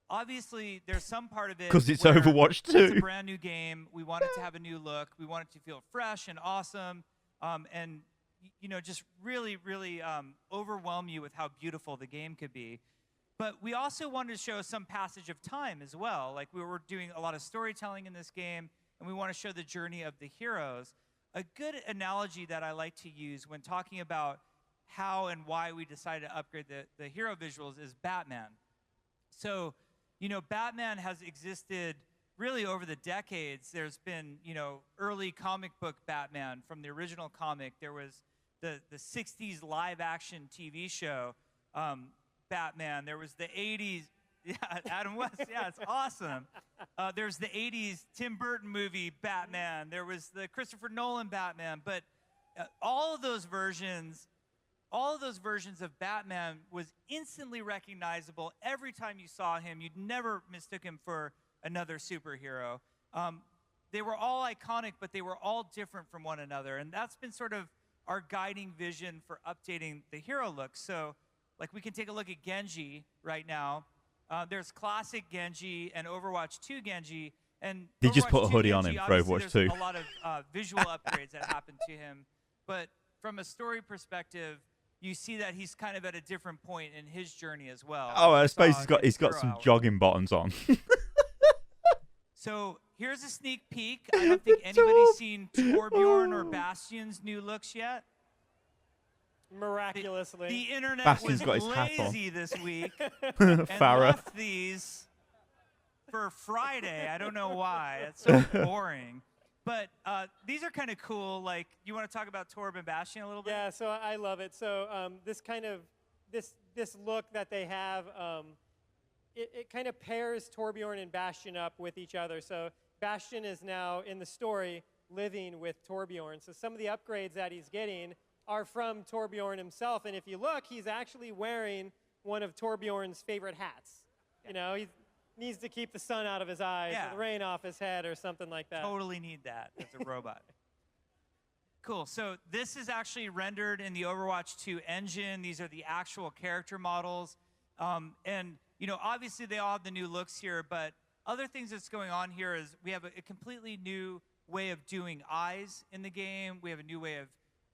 Obviously, there's some part of it Because it's where Overwatch 2. It's a brand new game. We want it to have a new look. We want it to feel fresh and awesome, and you know, just really, really overwhelm you with how beautiful the game could be. But we also wanted to show some passage of time as well. Like, we were doing a lot of storytelling in this game, and we want to show the journey of the heroes. A good analogy that I like to use when talking about how and why we decided to upgrade the hero visuals is Batman. So, you know, Batman has existed really over the decades. There's been, you know, early comic book Batman from the original comic. There was the 60s live action TV show, Batman. There was the 80s, yeah, Adam West, yeah, it's awesome. There's the 80s Tim Burton movie, Batman. There was the Christopher Nolan Batman. But all of those versions of Batman was instantly recognizable. Every time you saw him, you'd never mistook him for another superhero. They were all iconic, but they were all different from one another. And that's been sort of our guiding vision for updating the hero look. So, like, we can take a look at Genji right now. There's classic Genji and Overwatch 2 Genji. And He just Overwatch put a 2 hoodie on Genji, him for obviously Overwatch there's 2. a lot of visual upgrades that happened to him. But from a story perspective, you see that he's kind of at a different point in his journey as well. Oh, I as you suppose saw he's got in some Hero Hour. jogging bottoms on. So here's a sneak peek. I don't think anybody's seen Torbjorn or Bastion's new looks yet. Miraculously. The internet Bastion's was got his hat on. lazy this week and Farrah. left these for Friday. I don't know why. It's so boring. But these are kind of cool. Like, you want to talk about Torb and Bastion a little bit? Yeah, so I love it. So this kind of this look that they have, it kind of pairs Torbjorn and Bastion up with each other. So Bastion is now in the story living with Torbjorn. So some of the upgrades that he's getting are from Torbjorn himself. And if you look, he's actually wearing one of Torbjorn's favorite hats. You know, he needs to keep the sun out of his eyes Yeah. or the rain off his head or something like that. Totally need that as a robot. Cool. So this is actually rendered in the Overwatch 2 engine. These are the actual character models. And you know, obviously they all have the new looks here, but other things that's going on here is we have a completely new way of doing eyes in the game. We have a new way of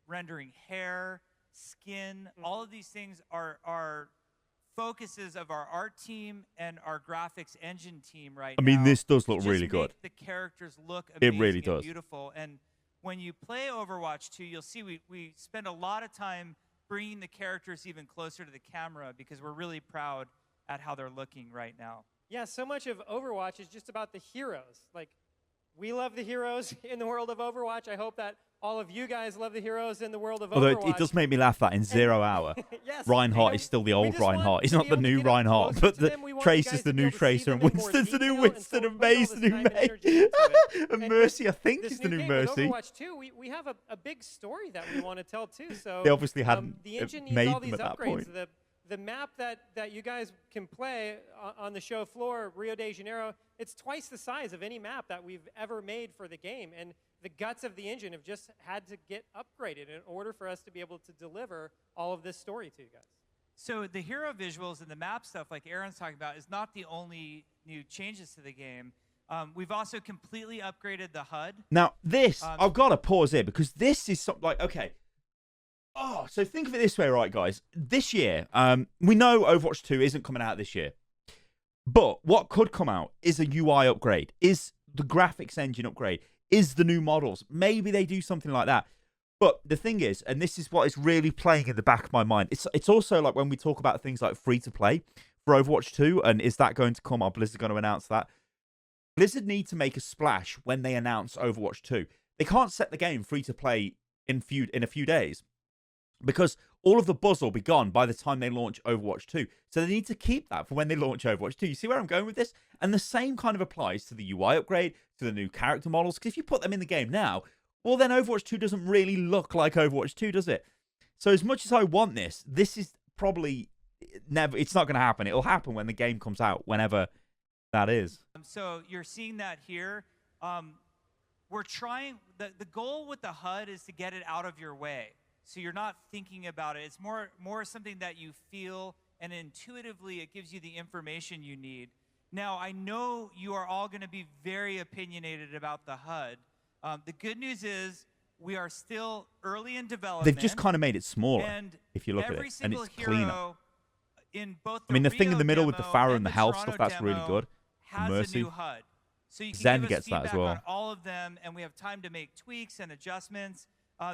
rendering hair, skin. All of these things are focuses of our art team and our graphics engine team right now. I mean, this does look just really make good. The characters look It amazing really and does. beautiful. And when you play Overwatch 2, you'll see we spend a lot of time bringing the characters even closer to the camera because we're really proud at how they're looking right now. Yeah, so much of Overwatch is just about the heroes. Like, we love the heroes in the world of Overwatch. I hope that all of you guys love the heroes in the world of Although Overwatch. it does make me laugh that in 0 Hour, Yes, Reinhardt and is still the we old just want Reinhardt. He's to not be the able to new get Reinhardt, closer but to the them. We want Trace you is guys the to be new able to see Tracer, and them in more Winston's the new detail, and so Winston, we're and putting all May's this the new time and May. energy into it. And And Mercy, I with think, this is the new game, with Mercy. Overwatch 2, we have a big story that we want to tell too. So They obviously hadn't the engine needs made all them these at that upgrades. point. The map that you guys can play on the show floor, Rio de Janeiro, it's twice the size of any map that we've ever made for the game. And the guts of the engine have just had to get upgraded in order for us to be able to deliver all of this story to you guys. So the hero visuals and the map stuff, like Aaron's talking about, is not the only new changes to the game. We've also completely upgraded the HUD. Now, this, I've got to pause here because this is something like, okay. Oh, so think of it this way, right, guys? This year, we know Overwatch 2 isn't coming out this year. But what could come out is a UI upgrade, is the graphics engine upgrade, is the new models. Maybe they do something like that. But the thing is, and this is what is really playing in the back of my mind, it's also like when we talk about things like free-to-play for Overwatch 2, and is that going to come? Are Blizzard going to announce that? Blizzard need to make a splash when they announce Overwatch 2. They can't set the game free-to-play in a few days, because all of the buzz will be gone by the time they launch Overwatch 2. So they need to keep that for when they launch Overwatch 2. You see where I'm going with this? And the same kind of applies to the UI upgrade, to the new character models. Because if you put them in the game now, well, then Overwatch 2 doesn't really look like Overwatch 2, does it? So as much as I want this is probably never... It's not going to happen. It'll happen when the game comes out, whenever that is. So you're seeing that here. We're trying... The goal with the HUD is to get it out of your way. So you're not thinking about it. It's more something that you feel, and intuitively it gives you the information you need. Now, I know you are all going to be very opinionated about the HUD. The good news is we are still early in development. They've just kind of made it smaller, and if you look at every it, and single it's cleaner. hero in both I mean, the the thing in Rio the middle with the demo Pharah and the health Toronto stuff, that's really demo good. has Mercy. a new HUD. So you can Zen give us gets that as feedback well. on all of them, and we have time to make tweaks and adjustments.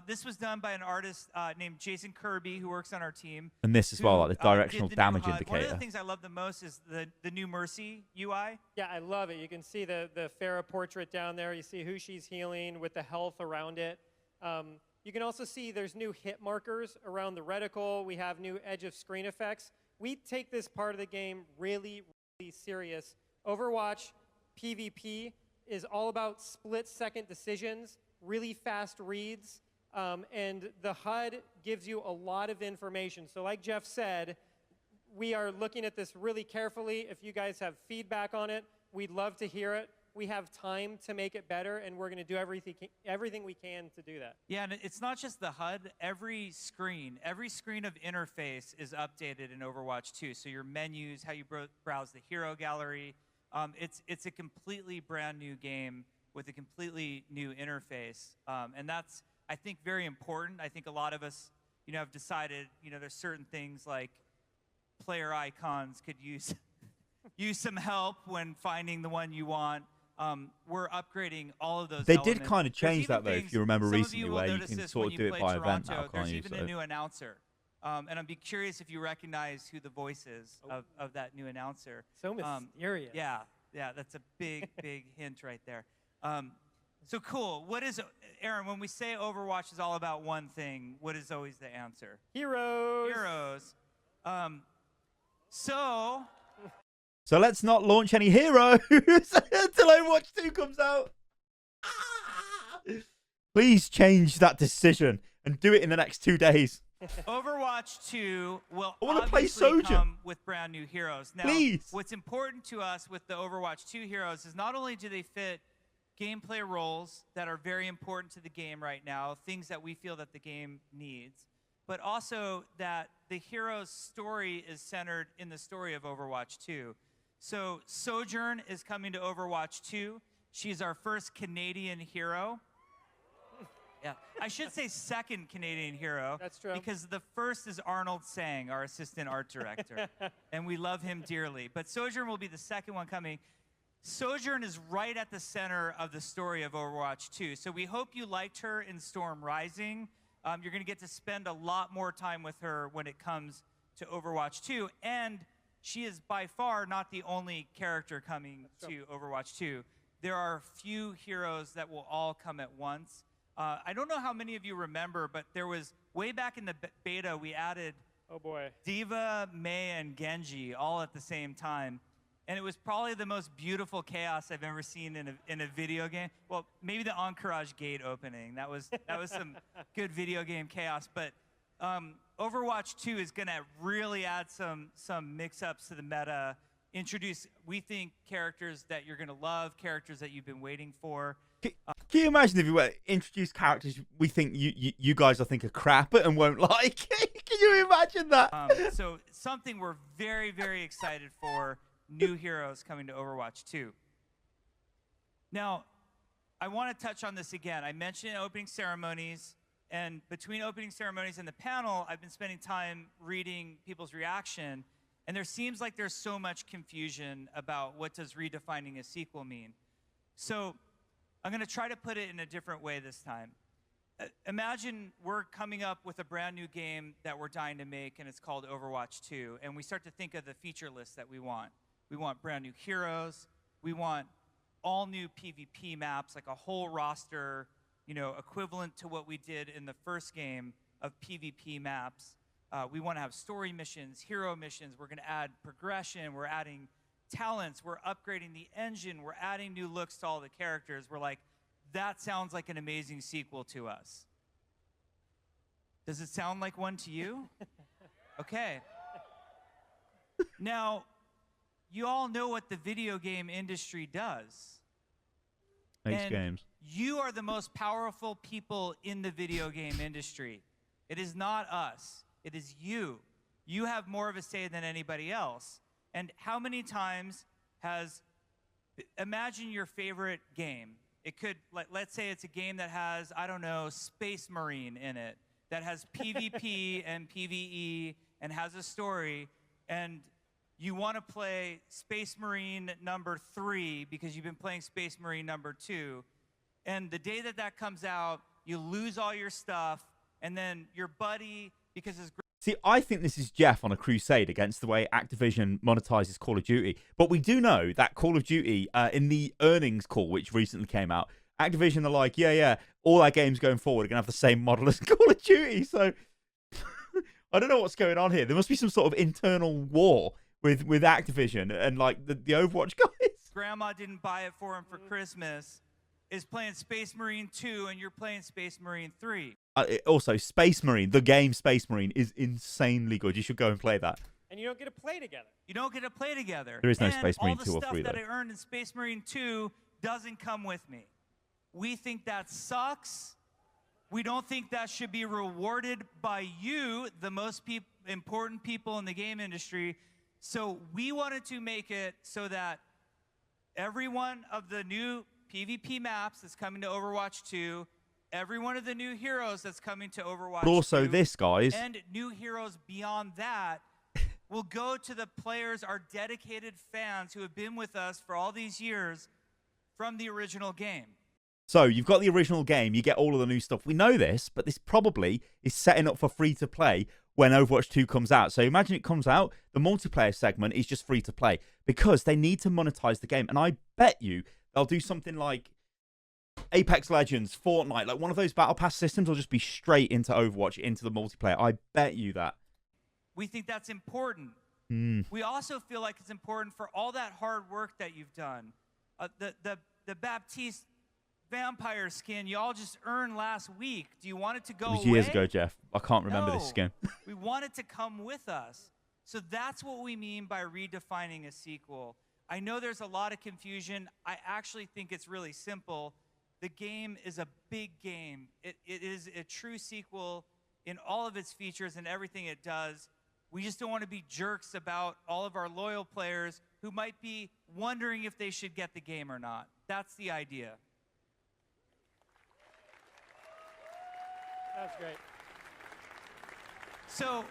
This was done by an artist named Jason Kirby, who works on our team. And this as well, who, like the directional did the new damage HUD. indicator. One of the things I love the most is the new Mercy UI. Yeah, I love it. You can see the Farah portrait down there. You see who she's healing with the health around it. You can also see there's new hit markers around the reticle. We have new edge of screen effects. We take this part of the game really, really serious. Overwatch PvP is all about split-second decisions, really fast reads, and the HUD gives you a lot of information. So like Jeff said, we are looking at this really carefully. If you guys have feedback on it, we'd love to hear it. We have time to make it better, and we're going to do everything we can to do that. Yeah, and it's not just the HUD. Every screen of interface is updated in Overwatch 2. So your menus, how you browse the hero gallery, it's a completely brand new game with a completely new interface, and that's, I think, very important. I think a lot of us, have decided, there's certain things like player icons could use some help when finding the one you want. We're upgrading all of those They elements. did kind of change There's that, though, even if you remember some of recently, you will where you notice can this sort when of you do it play by event Toronto. now, can't There's you? even a new announcer. And I'd be curious if you recognize who the voice is of that new announcer. So mysterious. Yeah, that's a big, big hint right there. So cool. What is, Aaron, when we say Overwatch is all about one thing, what is always the answer? Heroes. Heroes. So let's not launch any heroes until Overwatch 2 comes out. Please change that decision and do it in the next 2 days. Overwatch 2 will I wanna play obviously Sojourn. come with brand new heroes. Now, Please. What's important to us with the Overwatch 2 heroes is not only do they fit gameplay roles that are very important to the game right now, things that we feel that the game needs, but also that the hero's story is centered in the story of Overwatch 2. So Sojourn is coming to Overwatch 2. She's our first Canadian hero. Yeah, I should say second Canadian hero. That's true. Because the first is Arnold Sang, our assistant art director, and we love him dearly. But Sojourn will be the second one coming. Sojourn is right at the center of the story of Overwatch 2. So we hope you liked her in Storm Rising. You're going to get to spend a lot more time with her when it comes to Overwatch 2. And she is by far not the only character coming to Overwatch 2. There are few heroes that will all come at once. I don't know how many of you remember, but there was, way back in the beta, we added Oh boy. Diva, Mei, and Genji all at the same time. And it was probably the most beautiful chaos I've ever seen in a video game. Well, maybe the Encourage Gate opening. That was some good video game chaos. But Overwatch 2 is going to really add some mix-ups to the meta, introduce, we think, characters that you're going to love, characters that you've been waiting for. Can you imagine if you were introduced characters we think you guys I think are crap and won't like? Can you imagine that? So something we're very, very excited for. New heroes coming to Overwatch 2. Now, I want to touch on this again. I mentioned opening ceremonies, and between opening ceremonies and the panel, I've been spending time reading people's reaction, and there seems like there's so much confusion about what does redefining a sequel mean. So I'm going to try to put it in a different way this time. Imagine we're coming up with a brand new game that we're dying to make, and it's called Overwatch 2, and we start to think of the feature list that we want. We want brand new heroes. We want all new PvP maps, like a whole roster, equivalent to what we did in the first game of PvP maps. We want to have story missions, hero missions. We're going to add progression. We're adding talents. We're upgrading the engine. We're adding new looks to all the characters. We're like, that sounds like an amazing sequel to us. Does it sound like one to you? Okay. Now, you all know what the video game industry does. Makes and games. You are the most powerful people in the video game industry. It is not us. It is you. You have more of a say than anybody else. And how many times imagine your favorite game. It could, let's say it's a game that has, I don't know, Space Marine in it, that has PvP and PvE and has a story, and you want to play Space Marine number 3 because you've been playing Space Marine number 2. And the day that comes out, you lose all your stuff, and then your buddy, because his... See, I think this is Jeff on a crusade against the way Activision monetizes Call of Duty. But we do know that Call of Duty, in the earnings call, which recently came out, Activision are like, yeah, all our games going forward are going to have the same model as Call of Duty. So I don't know what's going on here. There must be some sort of internal war with Activision and like the Overwatch guys. Grandma didn't buy it for him for Christmas, is playing Space Marine 2 and you're playing Space Marine 3. Also, Space Marine, the game Space Marine, is insanely good. You should go and play that. And you don't get to play together. You don't get to play together. There is no and Space Marine 2 or 3, all the stuff that though. I earned in Space Marine 2 doesn't come with me. We think that sucks. We don't think that should be rewarded by you, the most important people in the game industry. So we wanted to make it so that every one of the new PvP maps that's coming to Overwatch 2, every one of the new heroes that's coming to Overwatch 2, But also this, guys. and new heroes beyond that will go to the players, our dedicated fans who have been with us for all these years from the original game. So you've got the original game, you get all of the new stuff. We know this, but this probably is setting up for free to play when Overwatch 2 comes out. So imagine it comes out, the multiplayer segment is just free to play because they need to monetize the game. And I bet you they'll do something like Apex Legends, Fortnite, like one of those battle pass systems will just be straight into Overwatch, into the multiplayer. I bet you that. We think that's important. We also feel like it's important for all that hard work that you've done. The Baptiste vampire skin you all just earned last week. Do you want it to go It was away? years ago, Jeff. I can't remember this No. skin. We want it to come with us. So that's what we mean by redefining a sequel. I know there's a lot of confusion. I actually think it's really simple. The game is a big game. It is a true sequel in all of its features and everything it does. We just don't want to be jerks about all of our loyal players who might be wondering if they should get the game or not. That's the idea. That's great. So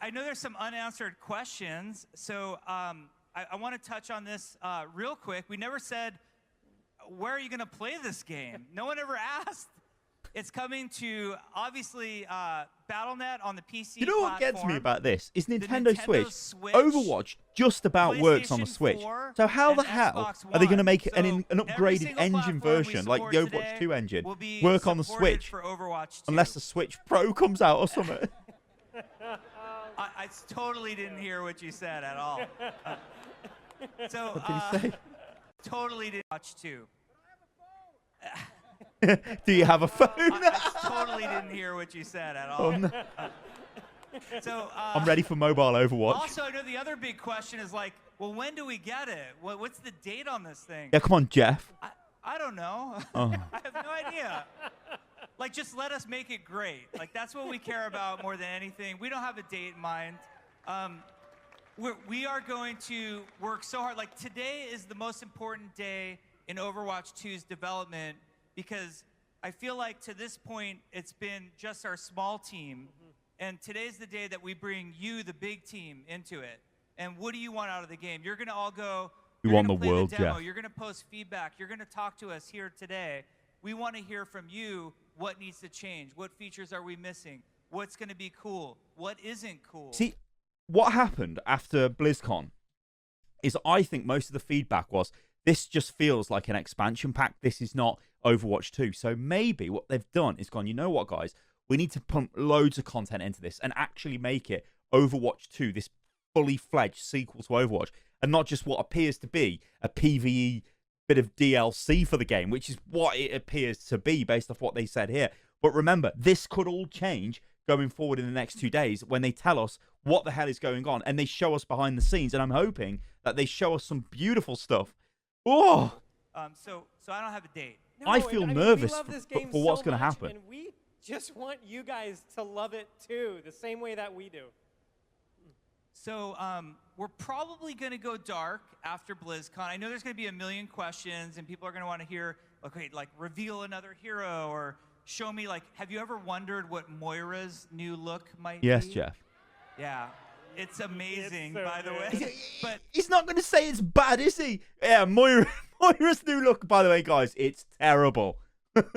I know there's some unanswered questions, so I want to touch on this real quick. We never said, where are you going to play this game? No one ever asked. It's coming to, obviously, Battle.net on the PC You know what gets me platform. about this is The Nintendo Switch. Overwatch just about works on the PlayStation Switch. 4, So how the and hell Xbox are they going to One. make So an every upgraded single engine platform we version like the support Overwatch today 2 engine will be work on the supported Switch for Overwatch 2. unless the Switch Pro comes out or something? I totally didn't hear what you said at all. So What did he say? totally didn't watch 2. Do you have a phone? I totally didn't hear what you said at all. Oh, no. So I'm ready for mobile Overwatch. Also, I know the other big question is like, well, when do we get it? What's the date on this thing? Yeah, come on, Jeff. I don't know. Oh. I have no idea. Like, just let us make it great. Like, that's what we care about more than anything. We don't have a date in mind. We are going to work so hard. Like, today is the most important day in Overwatch 2's development because I feel like to this point, it's been just our small team. And today's the day that we bring you, the big team, into it. And what do you want out of the game? You're going to all go, We you're want gonna the play world, the demo, Jeff. you're going to post feedback, you're going to talk to us here today. We want to hear from you what needs to change. What features are we missing? What's going to be cool? What isn't cool? See, what happened after BlizzCon is I think most of the feedback was this just feels like an expansion pack. This is not Overwatch 2. So maybe what they've done is gone, you know what, guys? We need to pump loads of content into this and actually make it Overwatch 2, this fully fledged sequel to Overwatch, and not just what appears to be a PvE bit of DLC for the game, which is what it appears to be based off what they said here. But remember, this could all change going forward in the next 2 days when they tell us what the hell is going on and they show us behind the scenes. And I'm hoping that they show us some beautiful stuff. Oh, So I don't have a date. I No, feel and, nervous we love this for game what's so gonna much, happen. And we just want you guys to love it too, the same way that we do. So we're probably going to go dark after BlizzCon. I know there's going to be a million questions, and people are going to want to hear, okay, like reveal another hero or show me, like, have you ever wondered what Moira's new look might yes, be? Jeff. Yeah. It's amazing, so by the good. way. But He's not going to say it's bad, is he? Yeah, Moira's new look, by the way, guys, it's terrible. But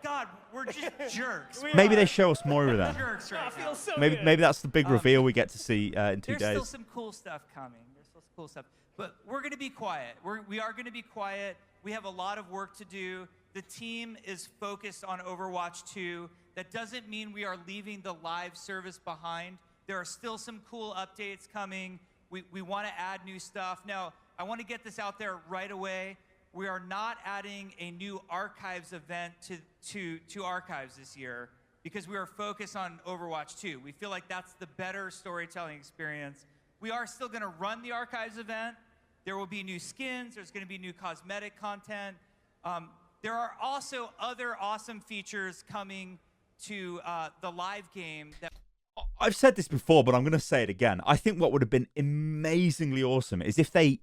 God, we're just jerks. We Maybe are. they show us Moira then. Jerks Oh, right it now. feels so Maybe good. maybe that's the big reveal we get to see in 2 There's days. still some cool stuff coming. There's still some cool stuff. But we're going to be quiet. We are going to be quiet. We have a lot of work to do. The team is focused on Overwatch 2. That doesn't mean we are leaving the live service behind. There are still some cool updates coming. We want to add new stuff. Now, I want to get this out there right away. We are not adding a new Archives event to Archives this year because we are focused on Overwatch 2. We feel like that's the better storytelling experience. We are still going to run the Archives event. There will be new skins. There's going to be new cosmetic content. There are also other awesome features coming to the live game that I've said this before, but I'm going to say it again. I think what would have been amazingly awesome is if they,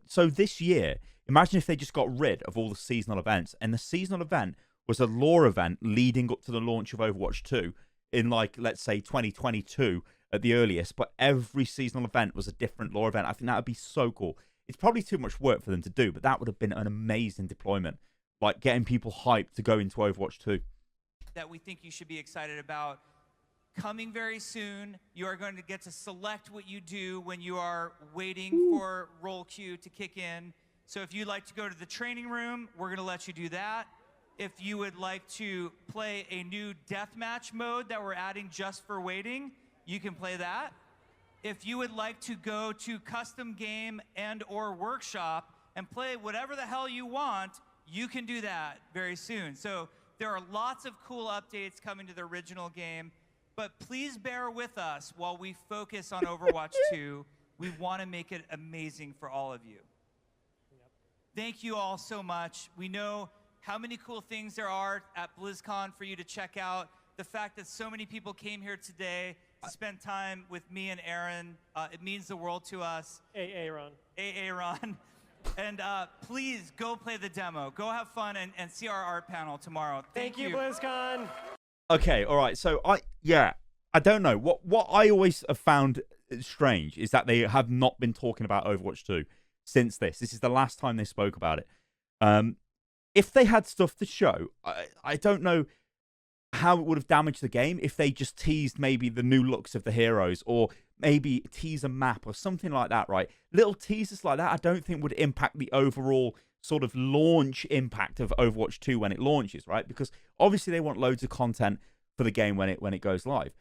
so this year, imagine if they just got rid of all the seasonal events, and the seasonal event was a lore event leading up to the launch of Overwatch 2 in, let's say 2022 at the earliest, but every seasonal event was a different lore event. I think that would be so cool. It's probably too much work for them to do, but that would have been an amazing deployment, like getting people hyped to go into Overwatch 2. that we think you should be excited about. Coming very soon, you are going to get to select what you do when you are waiting for roll queue to kick in. So if you'd like to go to the training room, we're going to let you do that. If you would like to play a new deathmatch mode that we're adding just for waiting, you can play that. If you would like to go to custom game and or workshop and play whatever the hell you want, you can do that very soon. So there are lots of cool updates coming to the original game. But please bear with us while we focus on Overwatch 2. We want to make it amazing for all of you. Thank you all so much. We know how many cool things there are at BlizzCon for you to check out. The fact that so many people came here today to spend time with me and Aaron, it means the world to us. Ron. Ron. And please go play the demo. Go have fun and see our art panel tomorrow. Thank you, BlizzCon. Okay, all right. So I don't know. What I always have found strange is that they have not been talking about Overwatch 2 since this. This is the last time they spoke about it. If they had stuff to show, I don't know how it would have damaged the game if they just teased maybe the new looks of the heroes, or maybe tease a map or something like that, right? Little teasers like that I don't think would impact the overall sort of launch impact of Overwatch 2 when it launches, right? Because obviously they want loads of content for the game when it goes live.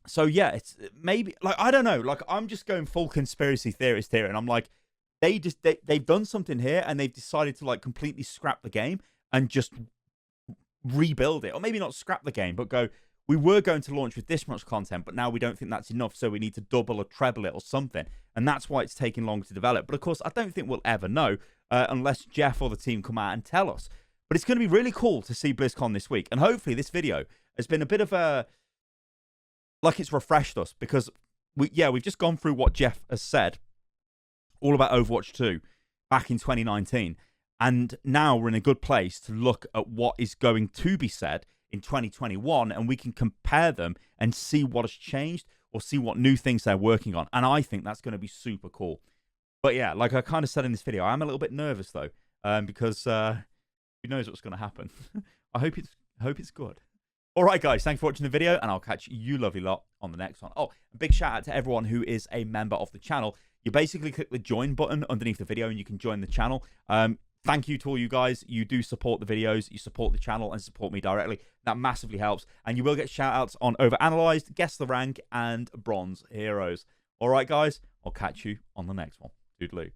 So yeah, it's maybe, like, I don't know, like, I'm just going full conspiracy theorist here, and I'm like, they've done something here and they've decided to like completely scrap the game and just rebuild it, or maybe not scrap the game, but go, we were going to launch with this much content, but now we don't think that's enough, so we need to double or treble it or something, and that's why it's taking longer to develop. But of course, I don't think we'll ever know unless Jeff or the team come out and tell us. But it's going to be really cool to see BlizzCon this week, and hopefully this video has been a bit of a, like, it's refreshed us, because we've just gone through what Jeff has said all about Overwatch 2 back in 2019. And now we're in a good place to look at what is going to be said in 2021, and we can compare them and see what has changed or see what new things they're working on. And I think that's going to be super cool. But yeah, like I kind of said in this video, I'm a little bit nervous though, because who knows what's going to happen. I hope it's good. All right, guys, thanks for watching the video, and I'll catch you lovely lot on the next one. Oh, a big shout out to everyone who is a member of the channel. You basically click the join button underneath the video and you can join the channel. Thank you to all you guys. You do support the videos, you support the channel, and support me directly. That massively helps. And you will get shout-outs on Overanalyzed, Guess the Rank, and Bronze Heroes. All right, guys, I'll catch you on the next one. Toodaloo.